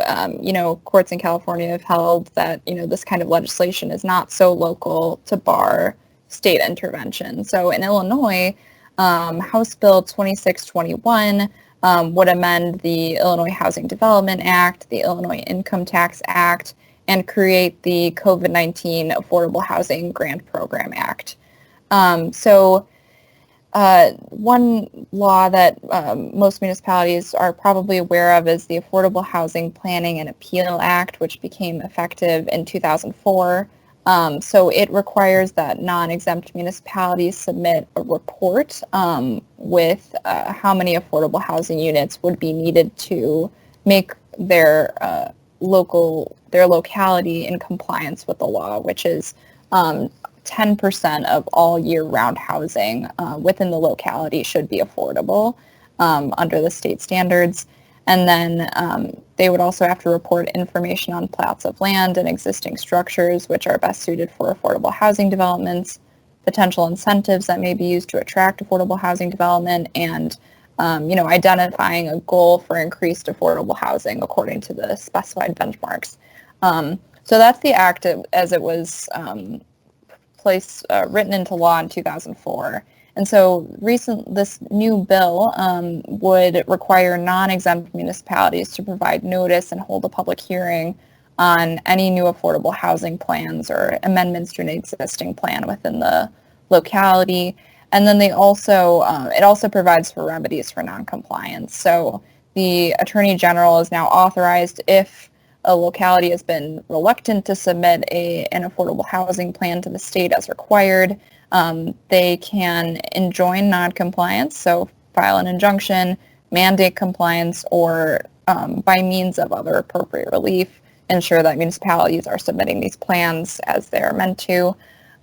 courts in California have held that, this kind of legislation is not so local to bar state intervention. So in Illinois, House Bill 2621 would amend the Illinois Housing Development Act, the Illinois Income Tax Act, and create the COVID-19 Affordable Housing Grant Program Act. One law that most municipalities are probably aware of is the Affordable Housing Planning and Appeal Act, which became effective in 2004. So it requires that non-exempt municipalities submit a report with how many affordable housing units would be needed to make their locality in compliance with the law, which is 10% of all year-round housing within the locality should be affordable under the state standards. And then they would also have to report information on plots of land and existing structures which are best suited for affordable housing developments, potential incentives that may be used to attract affordable housing development, and identifying a goal for increased affordable housing according to the specified benchmarks. So that's the act as it was written into law in 2004. And so this new bill would require non-exempt municipalities to provide notice and hold a public hearing on any new affordable housing plans or amendments to an existing plan within the locality. And then it also provides for remedies for noncompliance. So the Attorney General is now authorized, if a locality has been reluctant to submit an affordable housing plan to the state as required, they can enjoin noncompliance, so file an injunction, mandate compliance, or by means of other appropriate relief, ensure that municipalities are submitting these plans as they are meant to.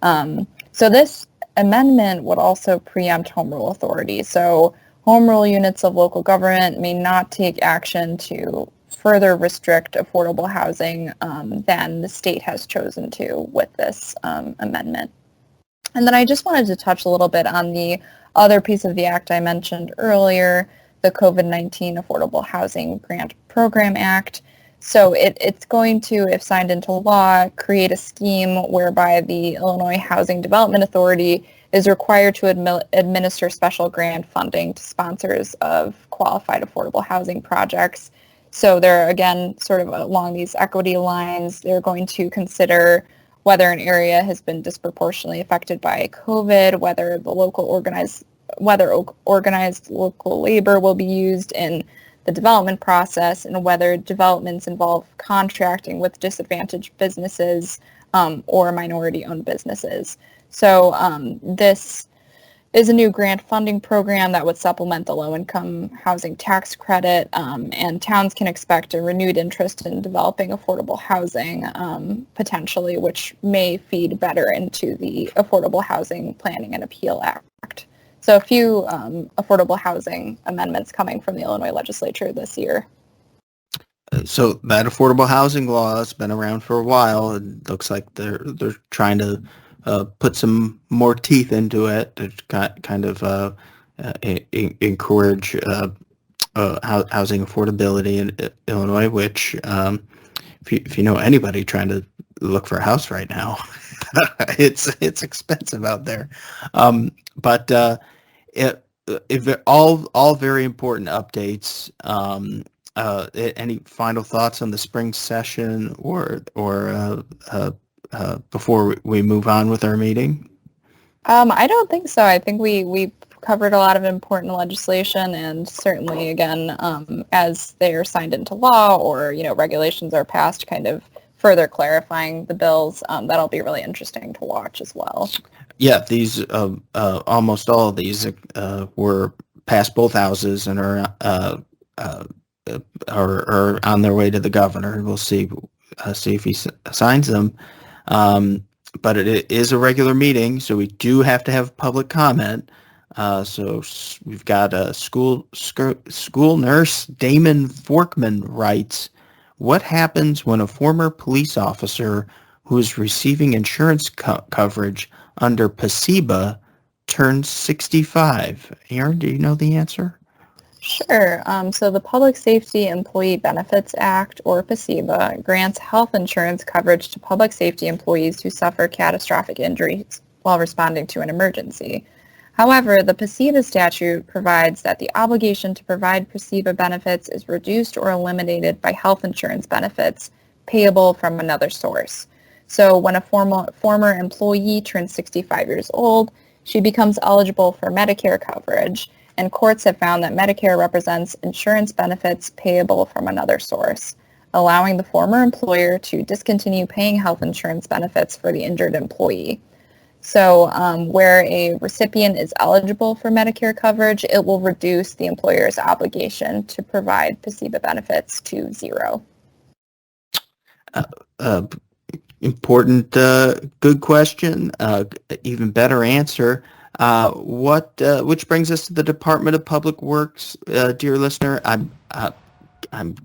So this amendment would also preempt home rule authority. So home rule units of local government may not take action to further restrict affordable housing than the state has chosen to with this amendment. And then I just wanted to touch a little bit on the other piece of the act I mentioned earlier, the COVID-19 Affordable Housing Grant Program Act. So it's going to, if signed into law, create a scheme whereby the Illinois Housing Development Authority is required to administer special grant funding to sponsors of qualified affordable housing projects. So they're, again, sort of along these equity lines. They're going to consider whether an area has been disproportionately affected by COVID, whether organized local labor will be used in the development process, and whether developments involve contracting with disadvantaged businesses or minority-owned businesses. So this is a new grant funding program that would supplement the low-income housing tax credit, and towns can expect a renewed interest in developing affordable housing, potentially, which may feed better into the Affordable Housing Planning and Appeal Act. So a few affordable housing amendments coming from the Illinois Legislature this year. So that affordable housing law has been around for a while. It looks like they're trying to put some more teeth into it to kind of encourage housing affordability in Illinois, which if you know anybody trying to look for a house right now, it's expensive out there. But all very important updates. Any final thoughts on the spring session or before we move on with our meeting? I don't think so. I think we covered a lot of important legislation, and certainly, again, as they're signed into law or, regulations are passed, kind of further clarifying the bills, that'll be really interesting to watch as well. Yeah, these almost all of these were passed both houses and are on their way to the governor. We'll see if he signs them. But it is a regular meeting, so we do have to have public comment. So we've got school nurse Damon Forkman writes, "What happens when a former police officer who is receiving insurance coverage under PSEBA turns 65?" Erin, do you know the answer? Sure. So the Public Safety Employee Benefits Act, or PSEBA, grants health insurance coverage to public safety employees who suffer catastrophic injuries while responding to an emergency. However, the PSEBA statute provides that the obligation to provide PSEBA benefits is reduced or eliminated by health insurance benefits payable from another source. So when a former employee turns 65 years old, she becomes eligible for Medicare coverage, and courts have found that Medicare represents insurance benefits payable from another source, allowing the former employer to discontinue paying health insurance benefits for the injured employee. So where a recipient is eligible for Medicare coverage, it will reduce the employer's obligation to provide PSEBA benefits to zero. Important, good question. Even better answer. Which brings us to the Department of Public Works, dear listener. I'm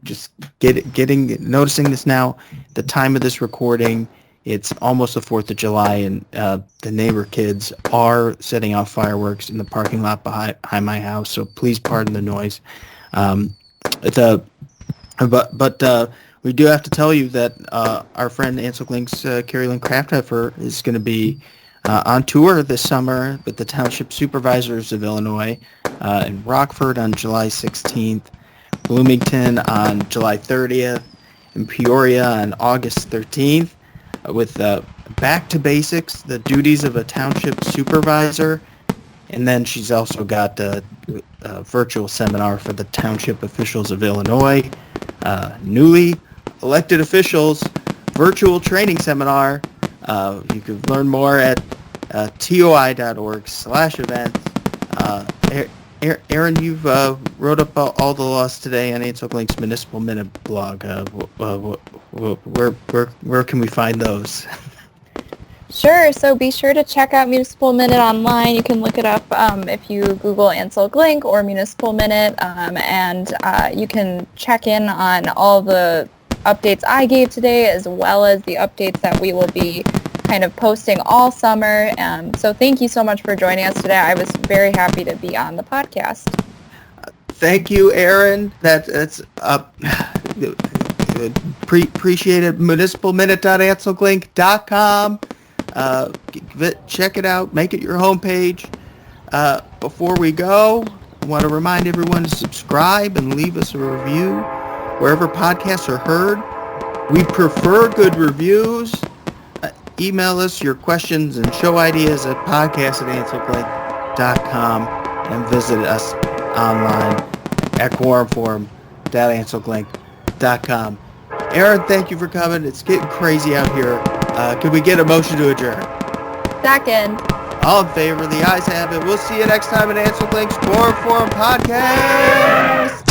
just noticing this now. The time of this recording, it's almost the 4th of July, and the neighbor kids are setting off fireworks in the parking lot behind my house. So please pardon the noise. But we do have to tell you that our friend Ancel Glink's Carrie Lynn Kraftheffer is going to be on tour this summer with the Township Supervisors of Illinois in Rockford on July 16th, Bloomington on July 30th, and Peoria on August 13th, with Back to Basics, the duties of a Township Supervisor. And then she's also got a virtual seminar for the Township Officials of Illinois, newly elected officials, virtual training seminar. You can learn more at toi.org/events. Erin, you've wrote up all the laws today on Ancel Glink's Municipal Minute blog. Where can we find those? Sure. So be sure to check out Municipal Minute online. You can look it up if you Google Ancel Glink or Municipal Minute, and you can check in on all the updates I gave today, as well as the updates that we will be kind of posting all summer. So thank you so much for joining us today. I was very happy to be on the podcast. Thank you, Erin. That's appreciate it. municipalminute.ancelglink.com. Check it out. Make it your homepage. Before we go, I want to remind everyone to subscribe and leave us a review wherever podcasts are heard. We prefer good reviews. Email us your questions and show ideas at podcast@ancelglink.com and visit us online at quorumforum.ancelglink.com. Erin, thank you for coming. It's getting crazy out here. Could we get a motion to adjourn? Second. All in favor? The ayes have it. We'll see you next time at Ancel Glink's Quorum Forum Podcast.